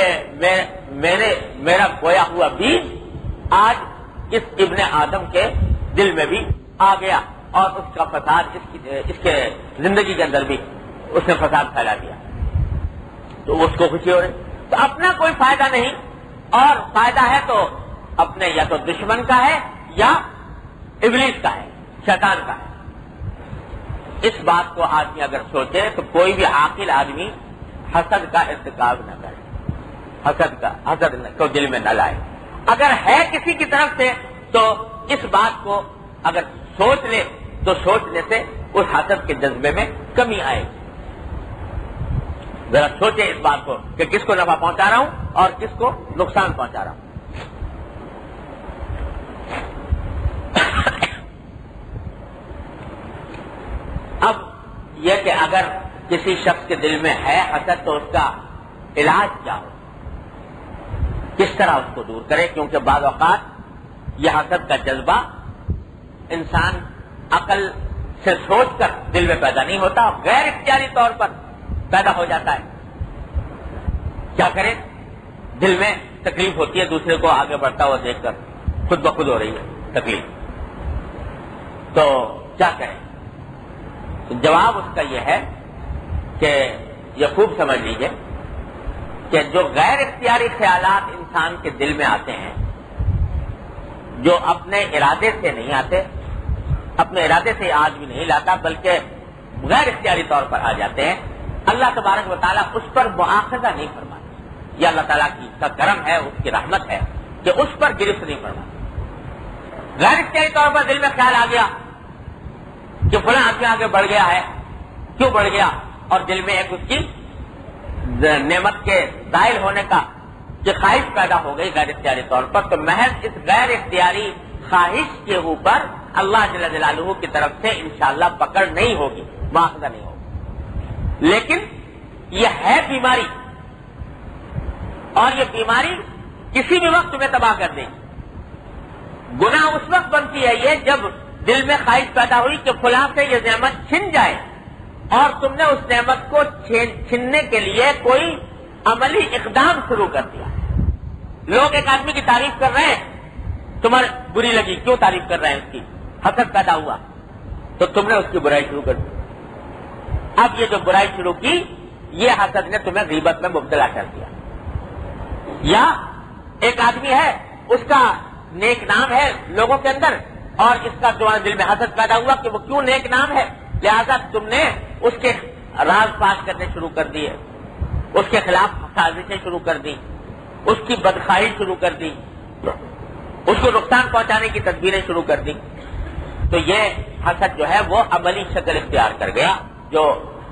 میرا بویا ہوا بیج آج اس ابن آدم کے دل میں بھی آ گیا، اور اس کا فساد اس کے زندگی کے اندر بھی اس نے فساد پھیلا دیا. تو اس کو خوشی ہو رہی. تو اپنا کوئی فائدہ نہیں، اور فائدہ ہے تو اپنے یا تو دشمن کا ہے یا ابلیس کا ہے، شیطان کا ہے. اس بات کو آدمی اگر سوچے تو کوئی بھی عاقل آدمی حسد کا ارتکاب نہ کرے، حسد کو دل میں نہ لائے. اگر ہے کسی کی طرف سے تو اس بات کو اگر سوچ لے تو سوچنے سے اس حسد کے جذبے میں کمی آئے گی. ذرا سوچے اس بات کو کہ کس کو نفع پہنچا رہا ہوں اور کس کو نقصان پہنچا رہا ہوں. اب یہ کہ اگر کسی شخص کے دل میں ہے حسد تو اس کا علاج کیا ہو، کس طرح اس کو دور کرے، کیونکہ بعض اوقات یہ حسد کا جذبہ انسان عقل سے سوچ کر دل میں پیدا نہیں ہوتا، غیر اختیاری طور پر پیدا ہو جاتا ہے. کیا کرے؟ دل میں تکلیف ہوتی ہے دوسرے کو آگے بڑھتا ہوا دیکھ کر، خود بخود ہو رہی ہے تکلیف، تو کیا کرے؟ تو جواب اس کا یہ ہے کہ یہ خوب سمجھ لیجئے کہ جو غیر اختیاری خیالات انسان کے دل میں آتے ہیں، جو اپنے ارادے سے نہیں آتے، اپنے ارادے سے آدمی نہیں لاتا بلکہ غیر اختیاری طور پر آ جاتے ہیں، اللہ تبارک و تعالیٰ اس پر مؤاخذہ نہیں فرماتا. یہ اللہ تعالیٰ کا کرم ہے، اس کی رحمت ہے کہ اس پر گرفت نہیں فرماتا. غیر اختیاری طور پر دل میں خیال آ گیا کہ فلاں آگے بڑھ گیا ہے، کیوں بڑھ گیا، اور دل میں ایک اس کی نعمت کے زائل ہونے کا کہ خواہش پیدا ہو گئی غیر اختیاری طور پر، تو محض اس غیر اختیاری خواہش کے اوپر اللہ جل جلالہ کی طرف سے انشاءاللہ پکڑ نہیں ہوگی، مؤاخذہ نہیں ہوگا. لیکن یہ ہے بیماری، اور یہ بیماری کسی بھی وقت تمہیں تباہ کر دے گی. گناہ اس وقت بنتی ہے یہ جب دل میں خواہش پیدا ہوئی کہ فلاں سے یہ نعمت چھن جائے، اور تم نے اس نعمت کو چھننے کے لیے کوئی عملی اقدام شروع کر دیا. لوگ ایک آدمی کی تعریف کر رہے ہیں، تمہیں بری لگی، کیوں تعریف کر رہے ہیں اس کی؟ حسد پیدا ہوا تو تم نے اس کی برائی شروع کر دی. اب یہ جو برائی شروع کی، یہ حسد نے تمہیں غیبت میں مبتلا کر دیا. یا ایک آدمی ہے، اس کا نیک نام ہے لوگوں کے اندر، اور اس کا جو دل میں حسد پیدا ہوا کہ وہ کیوں نیک نام ہے، لہذا تم نے اس کے راز پاش کرنے شروع کر دیے، اس کے خلاف سازشیں شروع کر دی، اس کی بدخواہی شروع کر دی، اس کو نقصان پہنچانے کی تدبیریں شروع کر دی. تو یہ حسد جو ہے وہ عملی شکل اختیار کر گیا جو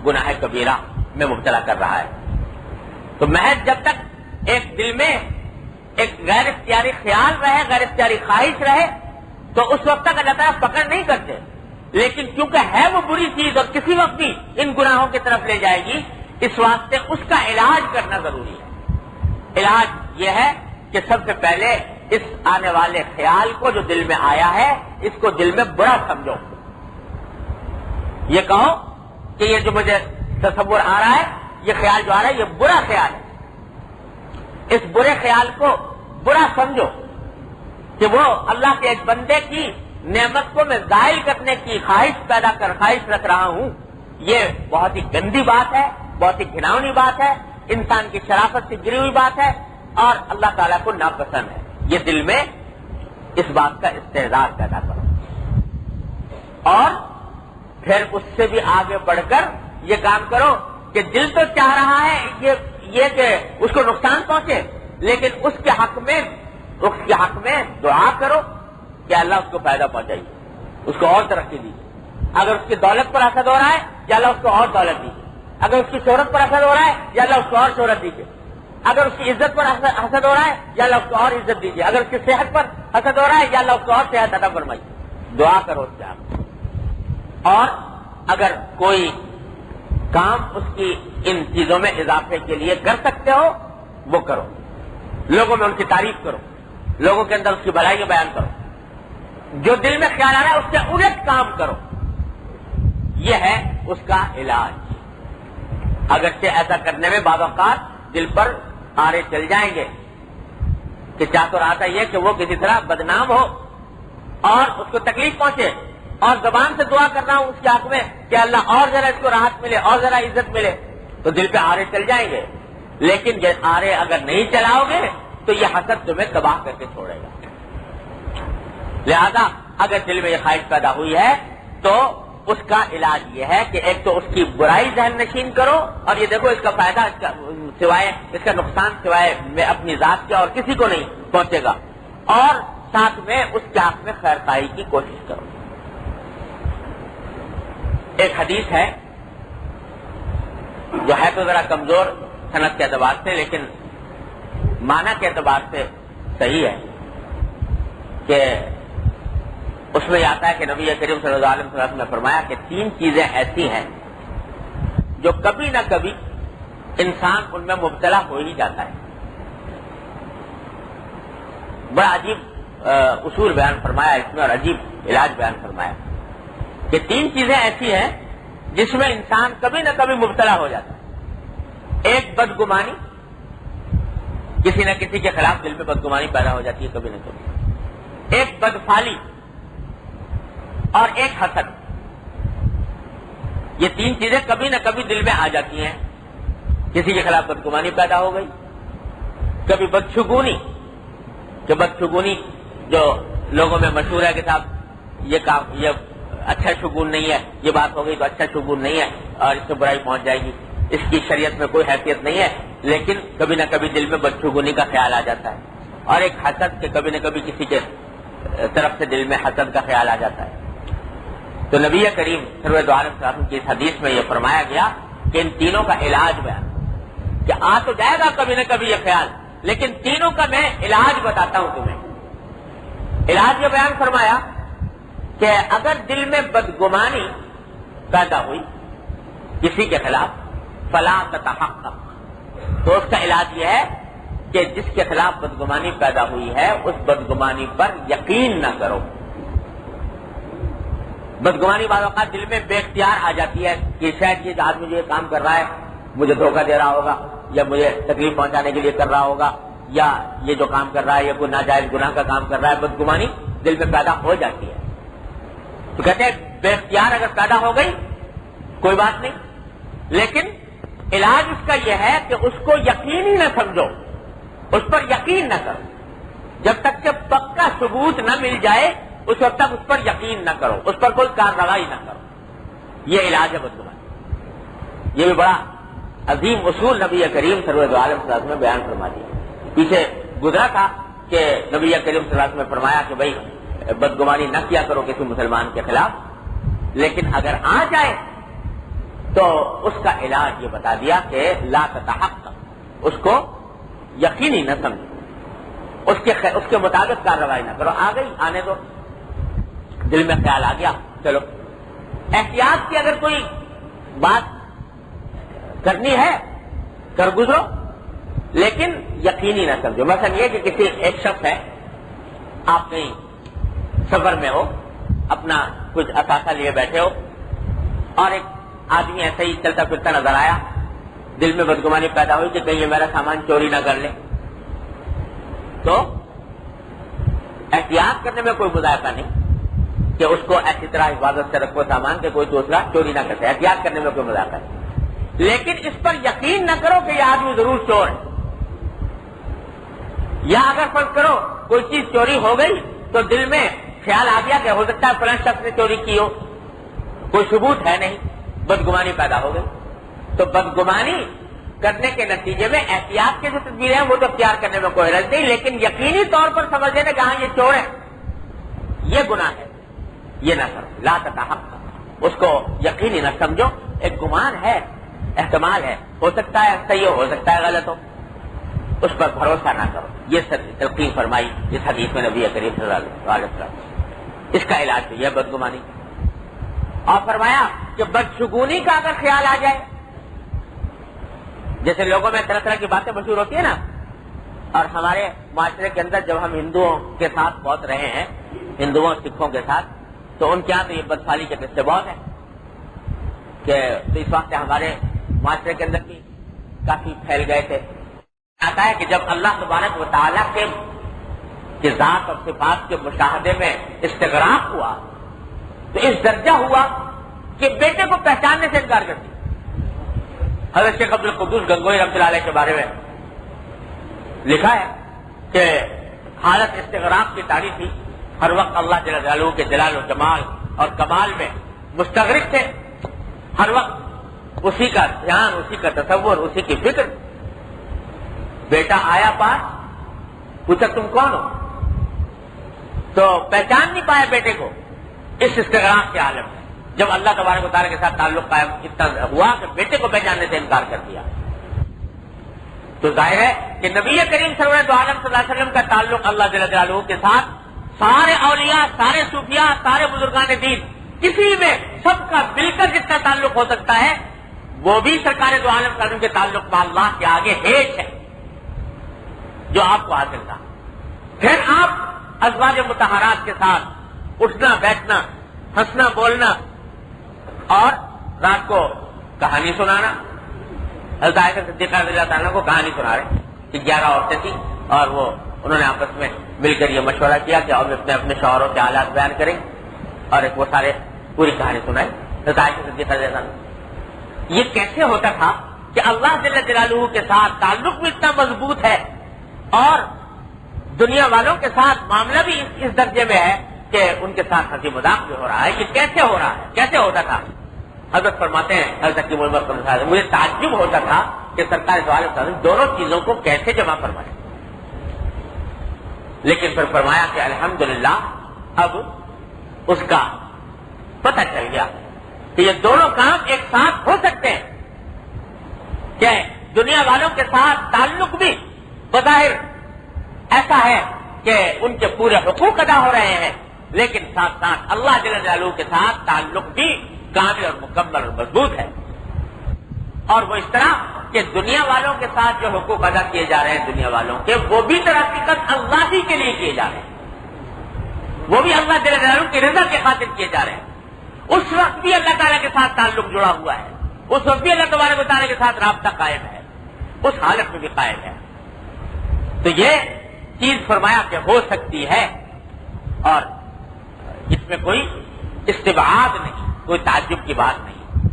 گناہ کبیرہ میں مبتلا کر رہا ہے. تو محض جب تک ایک دل میں ایک غیر اختیاری خیال رہے، غیر اختیاری خواہش رہے، تو اس وقت تک اللہ تعالیٰ پکڑ نہیں کرتے. لیکن کیونکہ ہے وہ بری چیز اور کسی وقت بھی ان گناہوں کی طرف لے جائے گی، اس واسطے اس کا علاج کرنا ضروری ہے. علاج یہ ہے کہ سب سے پہلے اس آنے والے خیال کو جو دل میں آیا ہے، اس کو دل میں برا سمجھو. یہ کہو کہ یہ جو مجھے تصور آ رہا ہے، یہ خیال جو آ رہا ہے، یہ برا خیال ہے. اس برے خیال کو برا سمجھو کہ وہ اللہ کے ایک بندے کی نعمت کو میں زائل کرنے کی خواہش رکھ رہا ہوں. یہ بہت ہی گندی بات ہے، بہت ہی گھناؤنی بات ہے، انسان کی شرافت سے گری ہوئی بات ہے، اور اللہ تعالیٰ کو ناپسند ہے. یہ دل میں اس بات کا استحضار پیدا کرو، اور پھر اس سے بھی آگے بڑھ کر یہ کام کرو کہ دل تو چاہ رہا ہے یہ کہ اس کو نقصان پہنچے، لیکن اس کے حق میں دعا کرو کہ اللہ اس کو فائدہ پہنچائیے، اس کو اور ترقی دیجیے. اگر اس کی دولت پر حسد ہو رہا ہے، یا اللہ اس کو اور دولت دیجیے. اگر اس کی شہرت پر حسد ہو رہا ہے، یا اللہ اس کو اور شہرت دیجیے. اگر اس کی عزت پر حسد ہو رہا ہے، یا اللہ اس کو اور عزت دیجیے. اگر اس کی صحت پر حسد ہو رہا ہے، یا اللہ اس کو اور صحت عطا فرمائیے. دعا کرو اس سے آپ. اور اگر کوئی کام اس کی ان چیزوں میں اضافے کے لیے کر سکتے ہو وہ کرو. لوگوں میں ان کی تعریف کرو، لوگوں کے اندر اس کی بھلائی بیان کرو. جو دل میں خیال آ رہا ہے اس سے الٹ کام کرو. یہ ہے اس کا علاج. اگرچہ ایسا کرنے میں بعض اوقات دل پر آرے چل جائیں گے کہ چاہ تو رہا تھا یہ کہ وہ کسی طرح بدنام ہو اور اس کو تکلیف پہنچے، اور زبان سے دعا کر رہا ہوں اس کے حق میں کہ اللہ اور ذرا اس کو راحت ملے، اور ذرا عزت ملے، تو دل پہ آرے چل جائیں گے. لیکن یہ آرے اگر نہیں چلاؤ گے تو یہ حسد تمہیں تباہ کر کے چھوڑے گا. لہذا اگر دل میں یہ خواہش پیدا ہوئی ہے تو اس کا علاج یہ ہے کہ ایک تو اس کی برائی ذہن نشین کرو، اور یہ دیکھو اس کا فائدہ اس کا نقصان سوائے میں اپنی ذات کے اور کسی کو نہیں پہنچے گا، اور ساتھ میں اس کے حق میں خیر خواہی کی کوشش کرو۔ ایک حدیث ہے جو ہے تو ذرا کمزور سند کے اعتبار سے، لیکن معنی کے اعتبار سے صحیح ہے، کہ اس میں آتا ہے کہ نبی کریم صلی اللہ علیہ وسلم نے فرمایا کہ 3 چیزیں ایسی ہیں جو کبھی نہ کبھی انسان ان میں مبتلا ہو ہی جاتا ہے۔ بڑا عجیب اصول بیان فرمایا اس میں، اور عجیب علاج بیان فرمایا کہ 3 چیزیں ایسی ہیں جس میں انسان کبھی نہ کبھی مبتلا ہو جاتا ہے۔ ایک بدگمانی، کسی نہ کسی کے خلاف دل میں بدگمانی پیدا ہو جاتی ہے کبھی نہ کبھی۔ ایک بدفعلی، اور ایک حسد۔ یہ 3 چیزیں کبھی نہ کبھی دل میں آ جاتی ہیں۔ کسی کے خلاف بدگمانی پیدا ہو گئی، کبھی بدشگونی، کہ بدشگونی جو لوگوں میں مشہور ہے کہ صاحب یہ کام یہ اچھا شگون نہیں ہے، یہ بات ہو گئی تو اچھا شگون نہیں ہے اور اس سے برائی پہنچ جائے گی، اس کی شریعت میں کوئی حیثیت نہیں ہے، لیکن کبھی نہ کبھی دل میں بدشگونی کا خیال آ جاتا ہے۔ اور ایک حسد، کہ کبھی نہ کبھی کسی کے طرف سے دل میں حسد کا خیال آ جاتا ہے۔ تو نبی کریم سرور دو عالم صلی اللہ علیہ وسلم کی اس حدیث میں یہ فرمایا گیا کہ ان تینوں کا علاج بیان، کہ آ تو جائے گا کبھی نہ کبھی یہ خیال، لیکن تینوں کا میں علاج بتاتا ہوں تمہیں۔ علاج یہ بیان فرمایا کہ اگر دل میں بدگمانی پیدا ہوئی کسی کے خلاف، فلا تتحقق، تو اس کا علاج یہ ہے کہ جس کے خلاف بدگمانی پیدا ہوئی ہے اس بدگمانی پر یقین نہ کرو۔ بدگمانی بعض اوقات دل میں بے اختیار آ جاتی ہے کہ شاید یہ آدمی جو یہ کام کر رہا ہے مجھے دھوکہ دے رہا ہوگا، یا مجھے تکلیف پہنچانے کے لیے کر رہا ہوگا، یا یہ جو کام کر رہا ہے یہ کوئی ناجائز گناہ کا کام کر رہا ہے۔ بدگمانی دل میں پیدا ہو جاتی ہے، تو کہتے ہیں بے اختیار اگر پیدا ہو گئی کوئی بات نہیں، لیکن علاج اس کا یہ ہے کہ اس کو یقینی نہ سمجھو، اس پر یقین نہ کرو، جب تک کہ پکا ثبوت نہ مل جائے اس وقت تک اس پر یقین نہ کرو، اس پر کوئی کارروائی نہ کرو۔ یہ علاج ہے بدگمانی۔ یہ بھی بڑا عظیم اصول نبی کریم سرور دو عالم صلی اللہ علیہ وسلم نے بیان فرما دیا۔ پیچھے گزرا تھا کہ نبی کریم صلی اللہ علیہ وسلم نے فرمایا کہ بھائی بدگمانی نہ کیا کرو کسی مسلمان کے خلاف، لیکن اگر آ جائے تو اس کا علاج یہ بتا دیا کہ لا تتحقق، اس کو یقینی نہ سمجھو، اس کے مطابق کارروائی نہ کرو۔ آ گئی، آنے دو، دل میں خیال آ گیا، چلو احتیاط کی اگر کوئی بات کرنی ہے کر گزرو، لیکن یقینی نہ سمجھو۔ مثلا یہ کہ کسی ایک شخص ہے، آپ کہیں سفر میں ہو، اپنا کچھ اثاثہ لیے بیٹھے ہو، اور ایک آدمی ایسے ہی چلتا پھرتا نظر آیا، دل میں بدگمانی پیدا ہوئی کہ کہیں یہ میرا سامان چوری نہ کر لے، تو احتیاط کرنے میں کوئی مذائقہ نہیں کہ اس کو ایسی طرح حفاظت سے رکھو سامان کہ کوئی دوسرا چوری نہ کرے، احتیاط کرنے میں کوئی مذائقہ نہیں، لیکن اس پر یقین نہ کرو کہ یہ آدمی ضرور چور ہے۔ یا اگر فرض کرو کوئی چیز چوری ہو گئی تو دل میں خیال آ گیا کہ ہو سکتا ہے فلاں شخص نے چوری کی ہو، کوئی ثبوت ہے نہیں، بدگمانی پیدا ہو گئی، تو بدگمانی کرنے کے نتیجے میں احتیاط کے جو تدبیریں ہیں وہ تو اختیار کرنے میں کوئی حرج نہیں، لیکن یقینی طور پر سمجھ لینا کہ ہاں یہ چور ہے، یہ گناہ ہے، یہ نہ کرو، لا تتحقق، اس کو یقینی نہ سمجھو، ایک گمان ہے، احتمال ہے، ہو سکتا ہے صحیح ہو سکتا ہے غلط ہو، اس پر بھروسہ نہ کرو۔ یہ تلقین فرمائی اس حدیث میں نبی کریم صلی اللہ علیہ وسلم۔ اس کا علاج تو یہ بدگمانی، اور فرمایا کہ بدشگونی کا اگر خیال آ جائے، جیسے لوگوں میں طرح طرح کی باتیں مشہور ہوتی ہیں نا، اور ہمارے معاشرے کے اندر جب ہم ہندوؤں کے ساتھ بہت رہے ہیں، ہندوؤں سکھوں کے ساتھ، تو ان کے یہاں تو یہ بدفعلی کے قصے بہت ہیں کہ اس وقت ہمارے معاشرے کے اندر بھی کافی پھیل گئے تھے۔ آتا ہے کہ جب اللہ تبارک و تعالیٰ کے ذات اور صفات کے مشاہدے میں استغراق ہوا تو اس درجہ ہوا کہ بیٹے کو پہچاننے سے انکار کر دیا۔ حضرت شیخ عبد القدوس گنگوئی رحمۃ اللہ علیہ کے بارے میں لکھا ہے کہ حالت استغراق کی تاریخ تھی، ہر وقت اللہ جل جلالہ کے جلال و جمال اور کمال میں مستغرق تھے، ہر وقت اسی کا دھیان، اسی کا تصور، اسی کی فکر. بیٹا آیا پاس، پوچھا تم کون ہو؟ تو پہچان نہیں پایا بیٹے کو اس استغراق کے عالم میں. جب اللہ تبارک و تعالیٰ کے ساتھ تعلق قائم اتنا ہوا کہ بیٹے کو پہچاننے سے انکار کر دیا. تو ظاہر ہے کہ نبی کریم صلی اللہ علیہ وسلم کا تعلق اللہ جل جلالہ کے ساتھ سارے اولیاء، سارے صوفیاء، سارے بزرگان دین، کسی میں سب کا مل کر جتنا تعلق ہو سکتا ہے وہ بھی سرکار دو عالم صلی اللہ علیہ وسلم کے تعلق میں اللہ کے آگے ہیچ ہے جو آپ کو حاصل تھا. پھر آپ ازواج مطہرات کے ساتھ اٹھنا بیٹھنا، ہنسنا بولنا اور رات کو کہانی سنانا. حضرت عائشہ صدیقہ رضی اللہ تعالیٰ کو کہانی سنا رہے کہ 11 عورتیں تھیں اور انہوں نے آپس میں مل کر یہ مشورہ کیا کہ اب اپنے شوہروں کے حالات بیان کریں اور ایک وہ سارے پوری کہانی سنائی. حضرت عائشہ صدیقہ رضی اللہ تعالیٰ یہ کیسے ہوتا تھا کہ اللہ جل جلالہ کے ساتھ تعلق بھی اتنا مضبوط ہے اور دنیا والوں کے ساتھ معاملہ بھی اس درجے میں ہے کہ ان کے ساتھ ہنسی مذاق بھی ہو رہا ہے. یہ کیسے ہو رہا ہے، کیسے ہوتا تھا؟ حضرت فرماتے ہیں حضرت حکیم الامت مجھے تعجب ہوتا تھا کہ سرکار دو عالم صلی اللہ علیہ وسلم دونوں چیزوں کو کیسے جمع فرمائے. لیکن پھر فرمایا کہ الحمدللہ اب اس کا پتہ چل گیا کہ یہ دونوں کام ایک ساتھ ہو سکتے ہیں. کہ دنیا والوں کے ساتھ تعلق بھی بظاہر ایسا ہے کہ ان کے پورے حقوق ادا ہو رہے ہیں، لیکن ساتھ ساتھ اللہ جل جلالہ کے ساتھ تعلق بھی کامل اور مکمل اور مضبوط ہے. اور وہ اس طرح کہ دنیا والوں کے ساتھ جو حقوق ادا کیے جا رہے ہیں دنیا والوں کے، وہ بھی در حقیقت اللہ ہی کے لیے کیے جا رہے ہیں، وہ بھی اللہ جل جلالہ کی رضا کے خاطر کیے جا رہے ہیں. اس وقت بھی اللہ تعالیٰ کے ساتھ تعلق جڑا ہوا ہے، اس وقت بھی اللہ تبارک و تعالیٰ کے ساتھ رابطہ قائم ہے، اس حالت میں بھی قائم ہے. تو یہ چیز فرمایا کہ ہو سکتی ہے اور اس میں کوئی استبعاد نہیں، کوئی تعجب کی بات نہیں.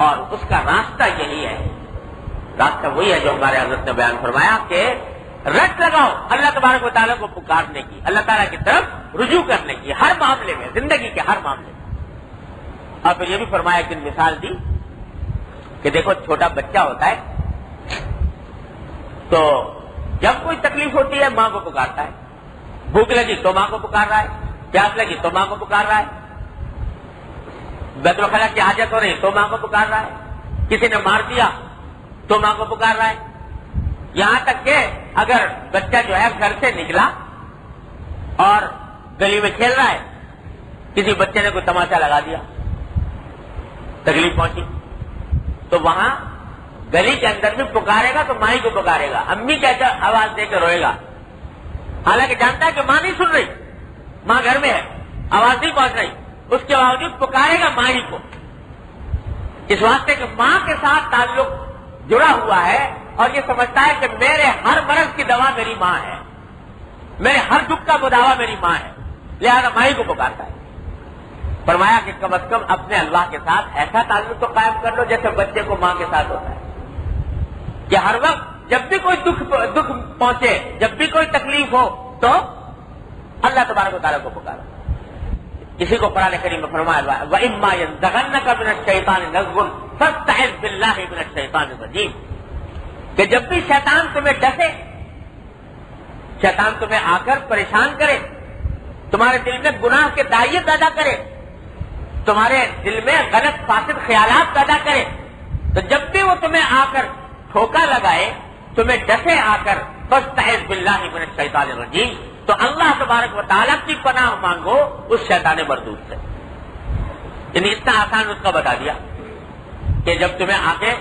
اور اس کا راستہ یہی ہے، راستہ وہی ہے جو ہمارے حضرت نے بیان فرمایا کہ رٹ لگاؤ اللہ تبارک و تعالیٰ کو پکارنے کی، اللہ تعالیٰ کی طرف رجوع کرنے کی ہر معاملے میں، زندگی کے ہر معاملے میں. اور پھر یہ بھی فرمایا کہ مثال دی کہ دیکھو چھوٹا بچہ ہوتا ہے تو جب کوئی تکلیف ہوتی ہے ماں کو پکارتا ہے، بھوک لگی تو ماں کو پکار رہا ہے، پیاس لگی تو ماں کو پکار رہا ہے، بیت الخلا کی حاجت ہو رہی تو ماں کو پکار رہا ہے، کسی نے مار دیا تو ماں کو پکار رہا ہے. یہاں تک کہ اگر بچہ جو ہے گھر سے نکلا اور گلی میں کھیل رہا ہے، کسی بچے نے کوئی تماشا لگا دیا، تکلیف پہنچی تو وہاں گلی کے اندر بھی پکارے گا تو ماں ہی کو پکارے گا، امی کہتا آواز دے کے روئے گا، حالانکہ جانتا ہے کہ ماں نہیں سن رہی، ماں گھر میں ہے، آواز نہیں پہنچ رہی، اس کے باوجود پکارے گا ماں ہی کو. اس واسطے کہ ماں کے ساتھ تعلق جڑا ہوا ہے اور یہ سمجھتا ہے کہ میرے ہر مرض کی دوا میری ماں ہے، میرے ہر دکھ کا مداوا میری ماں ہے، لہذا ماں ہی کو پکارتا ہے. فرمایا کہ کم از کم اپنے اللہ کے ساتھ ایسا تعلق تو قائم کر لو جیسے بچے کو ماں کے ساتھ ہوتا ہے کہ ہر وقت جب بھی کوئی دکھ پہنچے، جب بھی کوئی تکلیف ہو تو اللہ تبارک و تعالیٰ کو پکارو. اسی کو قرآن کریم میں فرمایا وَإِمَّا يَنزَغَنَّكَ مِنَ الشَّيْطَانِ نَزْغٌ فَاسْتَعِذْ بِاللَّهِ مِنَ الشَّيْطَانِ الرَّجِيمِ. کہ جب بھی شیطان تمہیں ڈسے، شیطان تمہیں آ کر پریشان کرے، تمہارے دل میں گناہ کے داعیے پیدا کرے، تمہارے دل میں غلط فاسد خیالات پیدا کرے، تو جب بھی وہ تمہیں آ کر ٹھوکا لگائے، تمہیں ڈسے آ کر فاستعذ باللہ من الشیطان الرجیم، تو اللہ تبارک و تعالیٰ کی پناہ مانگو اس شیطان مردود سے. یعنی اتنا آسان اس کا بتا دیا کہ جب تمہیں آ کے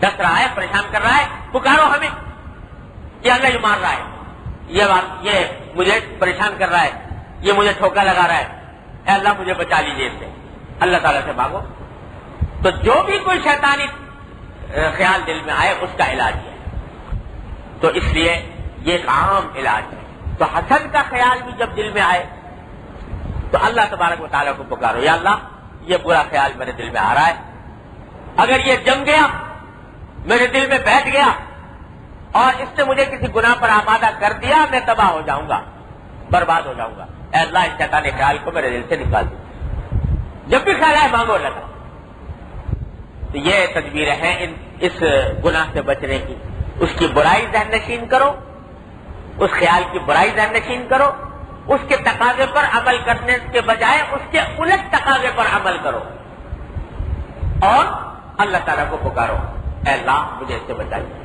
ڈس رہا ہے، پریشان کر رہا ہے، پکارو ہمیں کہ اللہ یہ مار رہا ہے، یہ مجھے پریشان کر رہا ہے، یہ مجھے ٹھوکا لگا رہا ہے، اے اللہ مجھے بچا لیجیے اس سے. اللہ تعالیٰ سے مانگو. تو جو بھی کوئی شیطانی خیال دل میں آئے اس کا علاج ہے. تو اس لیے یہ ایک عام علاج ہے. تو حسد کا خیال بھی جب دل میں آئے تو اللہ تبارک و تعالیٰ کو پکارو، یا اللہ یہ برا خیال میرے دل میں آ رہا ہے، اگر یہ جم گیا میرے دل میں بیٹھ گیا اور اس نے مجھے کسی گناہ پر آمادہ کر دیا، میں تباہ ہو جاؤں گا، برباد ہو جاؤں گا. اے اللہ اس شیطانی خیال کو میرے دل سے نکال دو. جب بھی خیال آئے مانگو اللہ تعالیٰ. تو یہ تدبیر ہے اس گناہ سے بچنے کی. اس کی برائی ذہن نشین کرو، اس خیال کی برائی ذہن نشین کرو، اس کے تقاضے پر عمل کرنے کے بجائے اس کے الٹ تقاضے پر عمل کرو، اور اللہ تعالیٰ کو پکارو، اے اللہ مجھے اس سے بچائیے.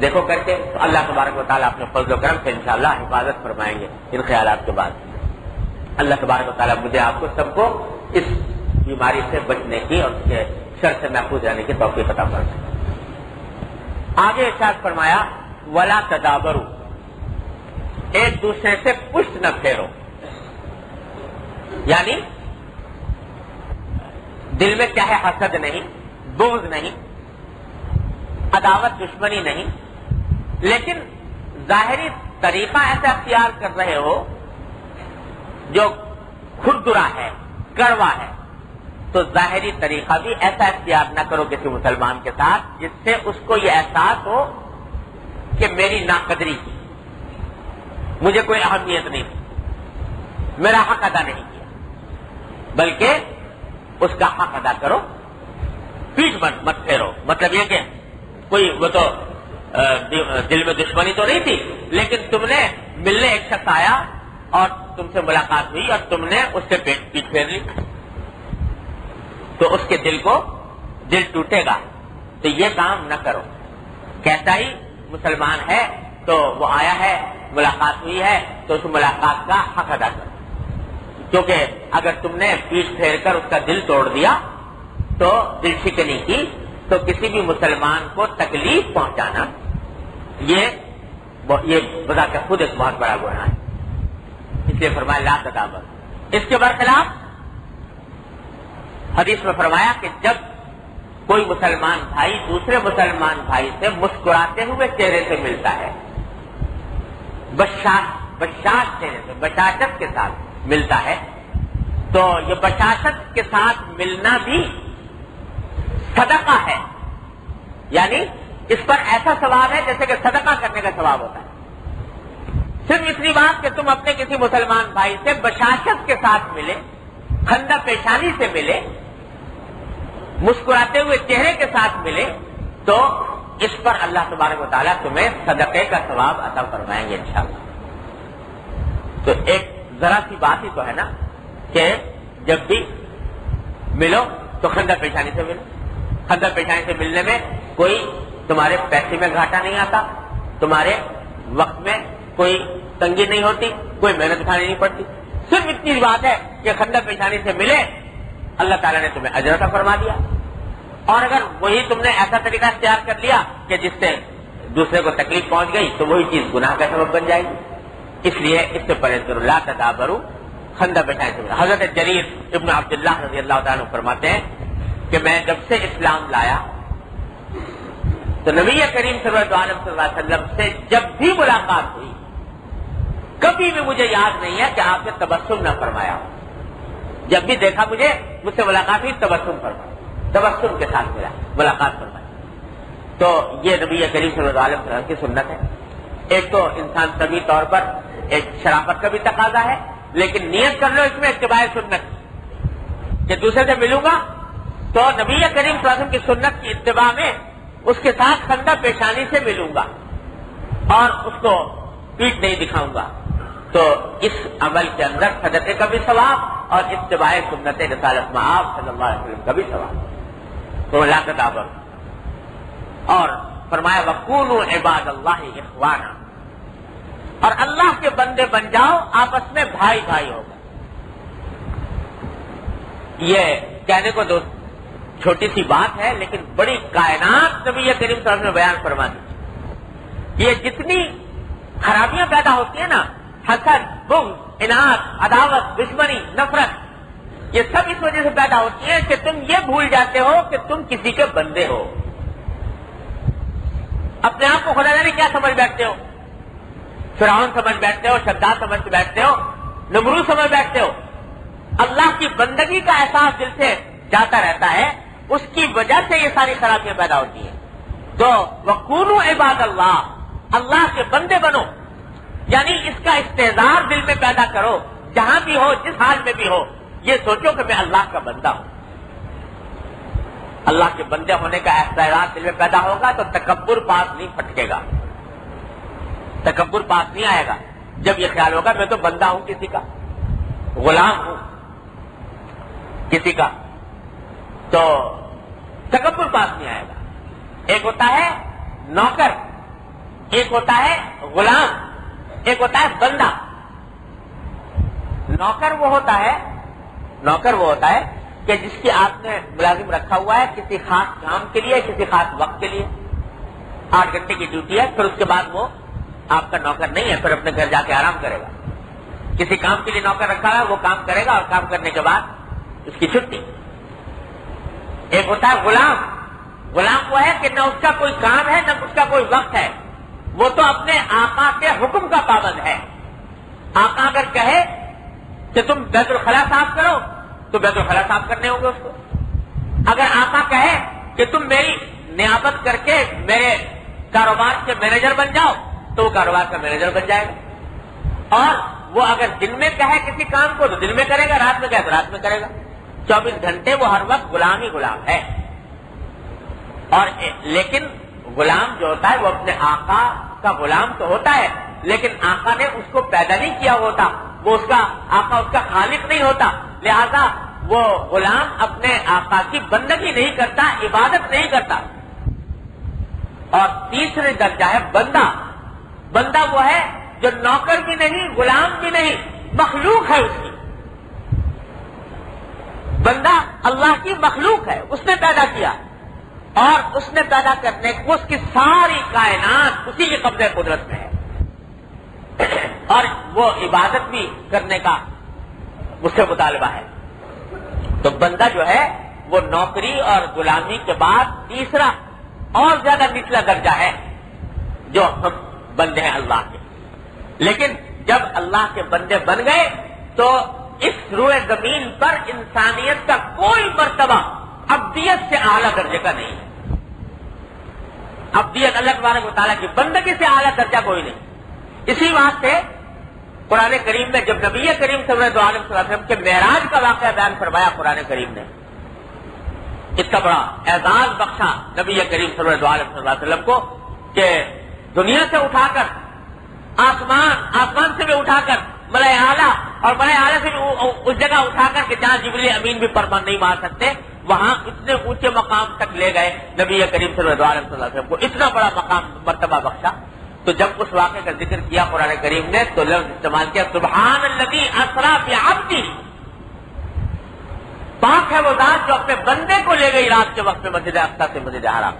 دیکھو کر کے تو اللہ تبارک و تعالیٰ اپنے فضل و کرم سے انشاءاللہ حفاظت فرمائیں گے ان خیالات کے بعد. اللہ تبارک و تعالیٰ مجھے آپ کو سب کو اس بیماری سے بچنے کی اور اس کے شر سے محفوظ رہنے کی توفیق عطا فرمائے. آگے ارشاد فرمایا ولا تدابروا، ایک دوسرے سے پشت نہ پھیرو، یعنی دل میں چاہے حسد نہیں، بغض نہیں، عداوت دشمنی نہیں، لیکن ظاہری طریقہ ایسا اختیار کر رہے ہو جو کھردرا ہے، کڑوا ہے، تو ظاہری طریقہ بھی ایسا اختیار نہ کرو کسی مسلمان کے ساتھ جس سے اس کو یہ احساس ہو کہ میری ناقدری کی، مجھے کوئی اہمیت نہیں تھی، میرا حق ادا نہیں کیا. بلکہ اس کا حق ادا کرو، پیٹ مت پھیرو. مطلب یہ کہ کوئی وہ تو دل میں دشمنی تو نہیں تھی، لیکن تم نے ملنے ایک شخص آیا اور تم سے ملاقات ہوئی اور تم نے اس سے پیٹ پھیر لی، تو اس کے دل ٹوٹے گا. تو یہ کام نہ کرو. کیسا ہی مسلمان ہے تو وہ آیا ہے، ملاقات ہوئی ہے، تو اس ملاقات کا حق ادا کرو. کیونکہ اگر تم نے پیٹ پھیر کر اس کا دل توڑ دیا تو دل شکنی کی، تو کسی بھی مسلمان کو تکلیف پہنچانا یہ بذات خود ایک بہت بڑا گناہ ہے. اس لیے فرمایا لا تدابر. اس کے برخلاف حدیث میں فرمایا کہ جب کوئی مسلمان بھائی دوسرے مسلمان بھائی سے مسکراتے ہوئے چہرے سے ملتا ہے، بشاشت چہرے سے، بشاشت کے ساتھ ملتا ہے، تو یہ بشاشت کے ساتھ ملنا بھی صدقہ ہے. یعنی اس پر ایسا ثواب ہے جیسے کہ صدقہ کرنے کا ثواب ہوتا ہے. صرف اتنی بات کہ تم اپنے کسی مسلمان بھائی سے بشاشت کے ساتھ ملے، خندہ پیشانی سے ملے، مسکراتے ہوئے چہرے کے ساتھ ملے، تو اس پر اللہ تبارک و تعالیٰ تمہیں صدقے کا ثواب عطا فرمائیں گے انشاءاللہ. تو ایک ذرا سی بات ہی تو ہے نا کہ جب بھی ملو تو خندہ پیشانی سے ملو. خندہ پیشانی سے ملنے میں کوئی تمہارے پیسے میں گھاٹا نہیں آتا، تمہارے وقت میں کوئی تنگی نہیں ہوتی، کوئی محنت اٹھانی نہیں پڑتی. صرف اتنی بات ہے کہ خندہ پیشانی سے ملے، اللہ تعالیٰ نے تمہیں اجر عطا فرما دیا. اور اگر وہی تم نے ایسا طریقہ اختیار کر لیا کہ جس سے دوسرے کو تکلیف پہنچ گئی تو وہی چیز گناہ کا سبب بن جائے گی. اس لیے اس سے پرہیز کرو. لا تدابروا، خندہ پیشانی سے ملے. حضرت جریر ابن عبداللہ رضی اللہ تعالیٰ عنہ فرماتے ہیں کہ میں جب سے اسلام لایا تو نبی کریم صلی اللہ علیہ وسلم سے جب بھی ملاقات ہوئی کبھی بھی مجھے یاد نہیں ہے کہ آپ نے تبسم نہ فرمایا. جب بھی دیکھا مجھ سے ملاقات ہوئی تبسم فرمایا، تبسم کے ساتھ ملاقات فرمائی. تو یہ نبی کریم صلی اللہ علیہ وسلم کی سنت ہے. ایک تو انسان طبی طور پر ایک شرافت کا بھی تقاضا ہے، لیکن نیت کر لو اس میں اتباع سنت کہ دوسرے سے ملوں گا تو نبی کریم صلی اللہ علیہ وسلم کی سنت کی اتباع میں اس کے ساتھ خندہ پیشانی سے ملوں گا اور اس کو پیٹ نہیں دکھاؤں گا. تو اس عمل کے اندر صدقے کا بھی ثواب اور اتباع سنت رسالت مآب صلی اللہ علیہ وسلم کا بھی ثواب. تو لا تدابروا. اور فرمایا وَكُونُوا عِبَادَ اللَّهِ إِخْوَانًا، اور اللہ کے بندے بن جاؤ، آپس میں بھائی بھائی ہو گئے. یہ کہنے کو تو چھوٹی سی بات ہے لیکن بڑی کائنات نبی کریم صلی اللہ علیہ وسلم نے بیان فرما دی. یہ جتنی خرابیاں پیدا ہوتی ہیں نا، حسد، بغض، اناد، عداوت، دشمنی، نفرت، یہ سب اس وجہ سے پیدا ہوتی ہے کہ تم یہ بھول جاتے ہو کہ تم کسی کے بندے ہو. اپنے آپ کو خدا جانے کیا سمجھ بیٹھتے ہو، فرعون سمجھ بیٹھتے ہو، شداد سمجھ بیٹھتے ہو، نمرود سمجھ بیٹھتے ہو. اللہ کی بندگی کا احساس دل سے جاتا رہتا ہے، اس کی وجہ سے یہ ساری خرابیاں پیدا ہوتی ہیں. تو وَكُونُوا عِبَادَ اللَّهِ، اللہ کے بندے بنو، یعنی اس کا استحضار دل میں پیدا کرو. جہاں بھی ہو، جس حال میں بھی ہو، یہ سوچو کہ میں اللہ کا بندہ ہوں. اللہ کے بندے ہونے کا احساس دل میں پیدا ہوگا تو تکبر پاس نہیں پٹکے گا, تکبر پاس نہیں آئے گا. جب یہ خیال ہوگا میں تو بندہ ہوں کسی کا, غلام ہوں کسی کا, تو تکبر پاس نہیں آئے گا. ایک ہوتا ہے نوکر, ایک ہوتا ہے غلام, ایک ہوتا ہے بندہ. نوکر وہ ہوتا ہے کہ جس کی آپ نے ملازم رکھا ہوا ہے کسی خاص کام کے لیے, کسی خاص وقت کے لیے. 8 گھنٹے کی ڈیوٹی ہے, پھر اس کے بعد وہ آپ کا نوکر نہیں ہے, پھر اپنے گھر جا کے آرام کرے گا. کسی کام کے لیے نوکر رکھا ہے, وہ کام کرے گا اور کام کرنے کے بعد اس کی چھٹی. ایک ہوتا ہے غلام. غلام وہ ہے کہ نہ اس کا کوئی کام ہے نہ اس کا کوئی وقت ہے, وہ تو اپنے آقا کے حکم کا پابند ہے. آقا اگر کہے کہ تم بیت الخلا صاف کرو تو بیت الخلا صاف کرنے ہوں گے اس کو. اگر آقا کہے کہ تم میری نیابت کر کے میرے کاروبار کے مینیجر بن جاؤ تو وہ کاروبار کا مینیجر بن جائے گا. اور وہ اگر دن میں کہے کسی کام کو تو دن میں کرے گا, رات میں کہے تو رات میں کرے گا. 24 گھنٹے وہ ہر وقت غلام ہی غلام ہے. اور لیکن غلام جو ہوتا ہے وہ اپنے آقا کا غلام تو ہوتا ہے, لیکن آقا نے اس کو پیدا نہیں کیا ہوتا, وہ اس کا آقا اس کا خالق نہیں ہوتا. لہذا وہ غلام اپنے آقا کی بندگی نہیں کرتا, عبادت نہیں کرتا. اور تیسرے درجہ ہے بندہ. بندہ وہ ہے جو نوکر بھی نہیں, غلام بھی نہیں, مخلوق ہے اس کی. بندہ اللہ کی مخلوق ہے, اس نے پیدا کیا اور اس نے پیدا کرنے کو اس کی ساری کائنات اسی کے قبضے قدرت میں ہے. اور وہ عبادت بھی کرنے کا اس سے مطالبہ ہے. تو بندہ جو ہے وہ نوکری اور غلامی کے بعد تیسرا اور زیادہ نچلا درجہ ہے جو ہم بندے ہیں اللہ کے. لیکن جب اللہ کے بندے بن گئے تو اس روئے زمین پر انسانیت کا کوئی مرتبہ ابدیت سے اعلیٰ درجے کا نہیں ہے. ابدیت اللہ تبارک و تعالیٰ کی بندگی سے اعلیٰ درجہ کوئی نہیں. اسی واسطے قرآن کریم میں جب نبی کریم صلی اللہ علیہ وسلم کے معراج کا واقعہ بیان فرمایا قرآن کریم نے, اس کا بڑا اعزاز بخشا نبی کریم صلی اللہ علیہ وسلم کو کہ دنیا سے اٹھا کر آسمان سے بھی اٹھا کر ملائے اعلیٰ, اور ملائے اعلیٰ سے بھی اس جگہ اٹھا کر کہ جہاں جبریل امین بھی پرمان نہیں مار سکتے, وہاں اتنے اونچے مقام تک لے گئے نبی کریم صلی اللہ علیہ وسلم کو, اتنا بڑا مقام مرتبہ بخشا. تو جب اس واقعے کا ذکر کیا قرآن کریم نے تو لفظ استعمال کیا سبحان الذی اسری بعبدہ, پاک ہے وہ ذات جو اپنے بندے کو لے گئی رات کے وقت میں مسجد اقصی سے مسجد حرام.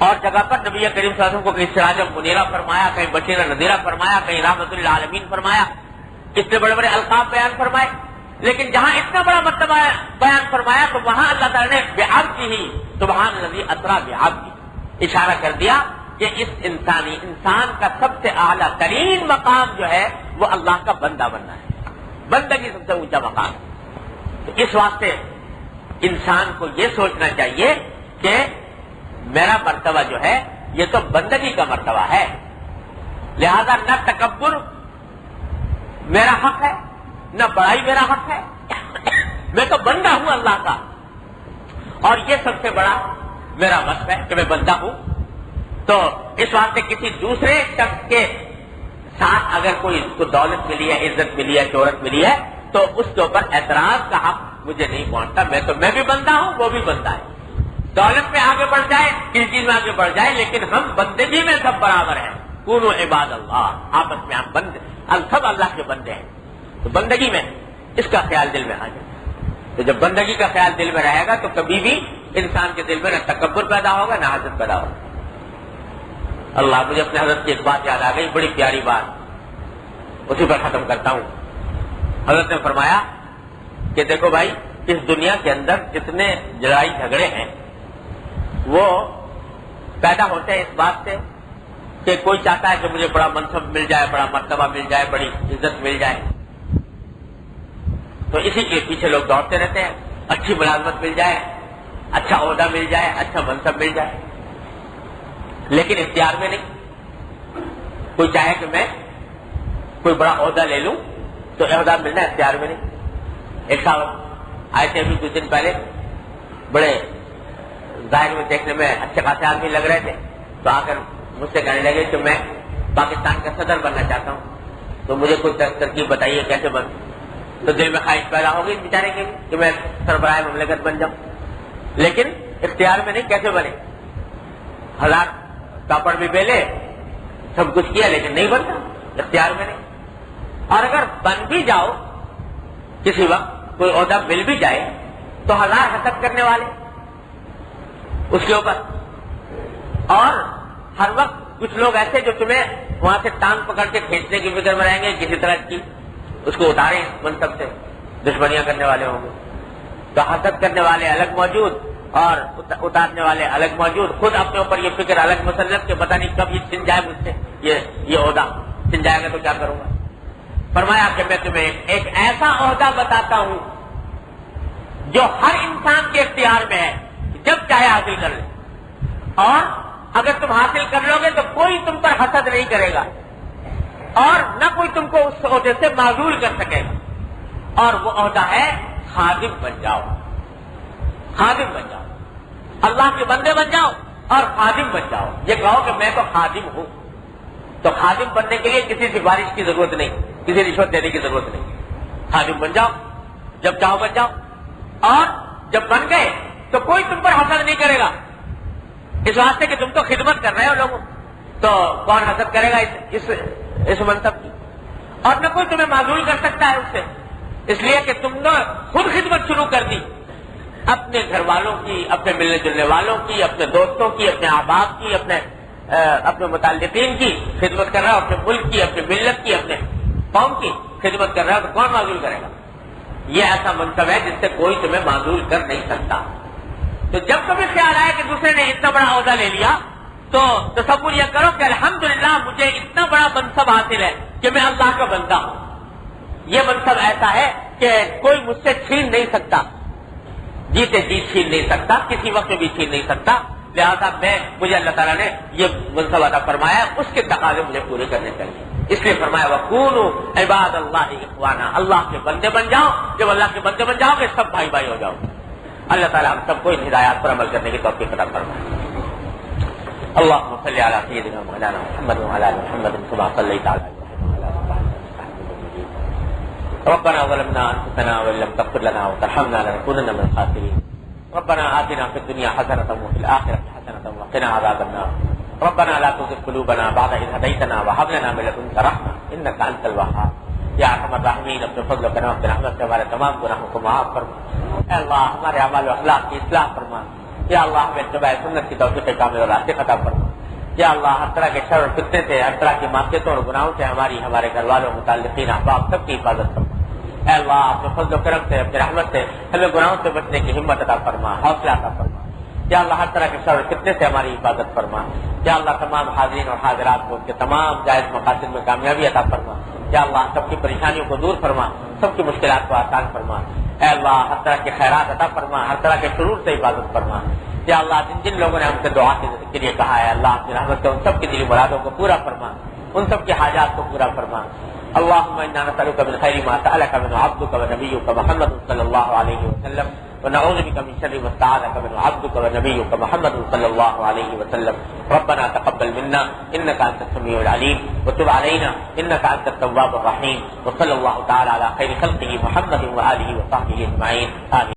اور جگہ پر نبی کریم صلی اللہ علیہ وسلم کو کہیں سراجا منیرہ فرمایا, کہیں بشیرا نذیرہ فرمایا, کہیں رحمت للعالمین فرمایا, اتنے بڑے بڑے القاب بیان فرمائے. لیکن جہاں اتنا بڑا مرتبہ بیان فرمایا تو وہاں اللہ تعالیٰ نے بعبدہ سبحان الذی اسری بعبدہ اشارہ کر دیا کہ اس انسان کا سب سے اعلیٰ ترین مقام جو ہے وہ اللہ کا بندہ بننا ہے, بندگی سب سے اونچا مقام. تو اس واسطے انسان کو یہ سوچنا چاہیے کہ میرا مرتبہ جو ہے یہ تو بندگی کا مرتبہ ہے, لہذا نہ تکبر میرا حق ہے نہ بڑائی میرا حق ہے, میں تو بندہ ہوں اللہ کا, اور یہ سب سے بڑا میرا وصف ہے کہ میں بندہ ہوں. تو اس واسطے کسی دوسرے شخص کے ساتھ اگر کوئی اس کو دولت ملی ہے, عزت ملی ہے, شہرت ملی ہے تو اس کے اوپر اعتراض کا حق مجھے نہیں پہنچتا. میں بھی بندہ ہوں, وہ بھی بندہ ہے. دولت میں آگے بڑھ جائے, کسی چیز میں آگے بڑھ جائے, لیکن ہم بندگی میں سب برابر ہیں. کونوا عباد اللہ, آپس میں ہم بندے, سب اللہ کے بندے ہیں. تو بندگی میں اس کا خیال دل میں آ جائے. تو جب بندگی کا خیال دل میں رہے گا تو کبھی بھی انسان کے دل میں نہ تکبر پیدا ہوگا نہ حسد پیدا ہوگا. اللہ, مجھے اپنے حضرت کی ایک بات یاد آ گئی, بڑی پیاری بات, اسی پر ختم کرتا ہوں. حضرت نے فرمایا کہ دیکھو بھائی, اس دنیا کے اندر جتنے لڑائی جھگڑے ہیں وہ پیدا ہوتے ہیں اس بات سے کہ کوئی چاہتا ہے کہ مجھے بڑا منصب مل جائے, بڑا مرتبہ مل جائے, بڑی عزت مل جائے. تو اسی کے پیچھے لوگ دوڑتے رہتے ہیں, اچھی ملازمت مل جائے, اچھا عہدہ مل جائے, اچھا منصب مل جائے, لیکن اختیار میں نہیں. کوئی چاہے کہ میں کوئی بڑا عہدہ لے لوں تو عہدہ ملنا اختیار میں نہیں. ایک صاحب آئے تھے ابھی کچھ دن پہلے، بڑے ظاہر میں دیکھنے میں اچھے خاصے آدمی لگ رہے تھے، تو آ کر مجھ سے کہنے لگے کہ میں پاکستان کا صدر بننا چاہتا ہوں، تو مجھے کوئی ترکیب بتائیے کیسے بنوں۔ تو دل میں خواہش پیدا ہو گئی بیچارے کی کہ میں سربراہ مملکت بن جاؤں، لیکن اختیار میں نہیں، کیسے بنے؟ 1000 پاپڑ بھی بیلے، سب کچھ کیا، لیکن نہیں بنتا، اختیار میں نہیں۔ اور اگر بن بھی جاؤ کسی وقت، کوئی عہدہ مل بھی جائے، تو 1000 حسد کرنے والے اس کے اوپر، اور ہر وقت کچھ لوگ ایسے جو تمہیں وہاں سے ٹانگ پکڑ کے کھینچنے کی فکر میں رہیں گے، کسی طرح کی اس کو اتاریں منصب سے، دشمنیاں کرنے والے ہوں گے۔ تو حسد کرنے والے الگ موجود اور اتارنے والے الگ موجود، خود اپنے اوپر یہ فکر الگ مسلط کہ پتہ نہیں کب یہ چھن جائے مجھ سے، یہ عہدہ چھن جائے گا تو کیا کروں گا۔ فرمایا کہ میں تمہیں ایک ایسا عہدہ بتاتا ہوں جو ہر انسان کے اختیار میں ہے، جب چاہے حاصل کر لے، اور اگر تم حاصل کر لو گے تو کوئی تم پر حسد نہیں کرے گا، اور نہ کوئی تم کو اس عہدے سے معزول کر سکے گا، اور وہ عہدہ ہے خادم بن جاؤ، خادم بن جاؤ، اللہ کے بندے بن جاؤ اور خادم بن جاؤ۔ یہ کہو کہ میں تو خادم ہوں، تو خادم بننے کے لیے کسی سفارش کی ضرورت نہیں، کسی رشوت دینے کی ضرورت نہیں، خادم بن جاؤ، جب چاہو بن جاؤ، اور جب بن گئے تو کوئی تم پر حسد نہیں کرے گا، اس واسطے کہ تم تو خدمت کر رہے ہو لوگوں، تو کون حسد کرے گا اس منصب کی، اور نہ کوئی تمہیں معزول کر سکتا ہے اس سے، اس لیے کہ تم نے خود خدمت شروع کر دی، اپنے گھر والوں کی، اپنے ملنے جلنے والوں کی، اپنے دوستوں کی، اپنے احباب کی، اپنے متعلقین کی خدمت کر رہا ہو، اپنے ملک کی، اپنے ملت کی، اپنے قوم کی خدمت کر رہا ہو، تو کون معزول کرے گا؟ یہ ایسا منصب ہے جس سے کوئی تمہیں معزول کر نہیں سکتا۔ تو جب تمہیں خیال آئے کہ دوسرے نے اتنا بڑا عہدہ لے لیا، تو تصور یہ کرو کہ الحمدللہ مجھے اتنا بڑا منصب حاصل ہے کہ میں اللہ کا بندہ ہوں، یہ منصب ایسا ہے کہ کوئی مجھ سے چھین نہیں سکتا، جیتے جی چھین نہیں سکتا، کسی وقت میں بھی چھین نہیں سکتا، لہذا مجھے اللہ تعالیٰ نے یہ منصب عطا فرمایا، اس کے تقاضے مجھے پورے کرنے چاہیے، اس لیے فرمایا وَكُونُوا عِبَادَ اللَّهِ إِخْوَانًا، اللہ کے بندے بن جاؤ، جب اللہ کے بندے بن جاؤ گے سب بھائی بھائی ہو جاؤ۔ اللہ تعالیٰ ہم سب کو ان ہدایات پر عمل کرنے کی توفیق عطا فرمائے۔ اللهم صل على سيدنا مولانا محمد وعلى ال محمد كما صليت على ابراهيم وعلى ال ابراهيم انك حميد مجيد ربنا ظلمنا انفسنا وان لم تغفر لنا وترحمنا لنكونن من الخاسرين ربنا آتنا في الدنيا حسنة وفي الآخرة حسنة وقنا عذاب النار ربنا لا تزغ قلوبنا بعد إذ هديتنا وهب لنا من لدنك رحمة إنك أنت الوهاب یا ارحم الراحمین اپنے فضل و کرم کے رحمت سے ہمارے تمام گناہوں کو معاف فرما، اے اللہ ہمارے اعمال و اخلاق کی اصلاح فرما، یا اللہ ہمیں اتباع سنت کی توفیق کامل اور راستے عطا فرما، یا اللہ ہر طرح کے شر اور فتنے سے، ہر طرح کی معصیتوں اور گناہوں سے ہمارے گھر والوں، متعلقین، احباب سب کی حفاظت فرما، اے اللہ اپنے فضل و کرم سے، اپنی رحمت سے ہمیں گناہوں سے بچنے کی ہمت عطا فرما، حوصلہ عطا فرما، یا اللہ ہر طرح کے شر اور فتنے سے ہماری حفاظت فرما، یا اللہ تمام حاضرین اور حاضرات کو ان کے تمام جائز مقاصد میں کامیابی عطا فرما، یا اللہ سب کی پریشانیوں کو دور فرما، سب کی مشکلات کو آسان فرما، اے اللہ ہر طرح کے خیرات عطا فرما، ہر طرح کے شرور سے حفاظت فرما، یا اللہ جن لوگوں نے ہم سے دعا کے لیے کہا ہے اللہ اپنی رحمت سے ان سب کی دلی مرادوں کو پورا فرما، ان سب کی حاجات کو پورا فرما۔ اللهم انا نسألك من خير ما سألك منه عبدك ونبيك محمد صلى الله عليه وسلم ونعوذ بك من شر ما استعاذك منه عبدك ونبيك محمد صلى الله عليه وسلم ربنا تقبل منا انك انت السميع العليم وتب علينا انك انت التواب الرحيم وصلى الله تعالى على خير خلقه محمد واله وصحبه اجمعين آمين۔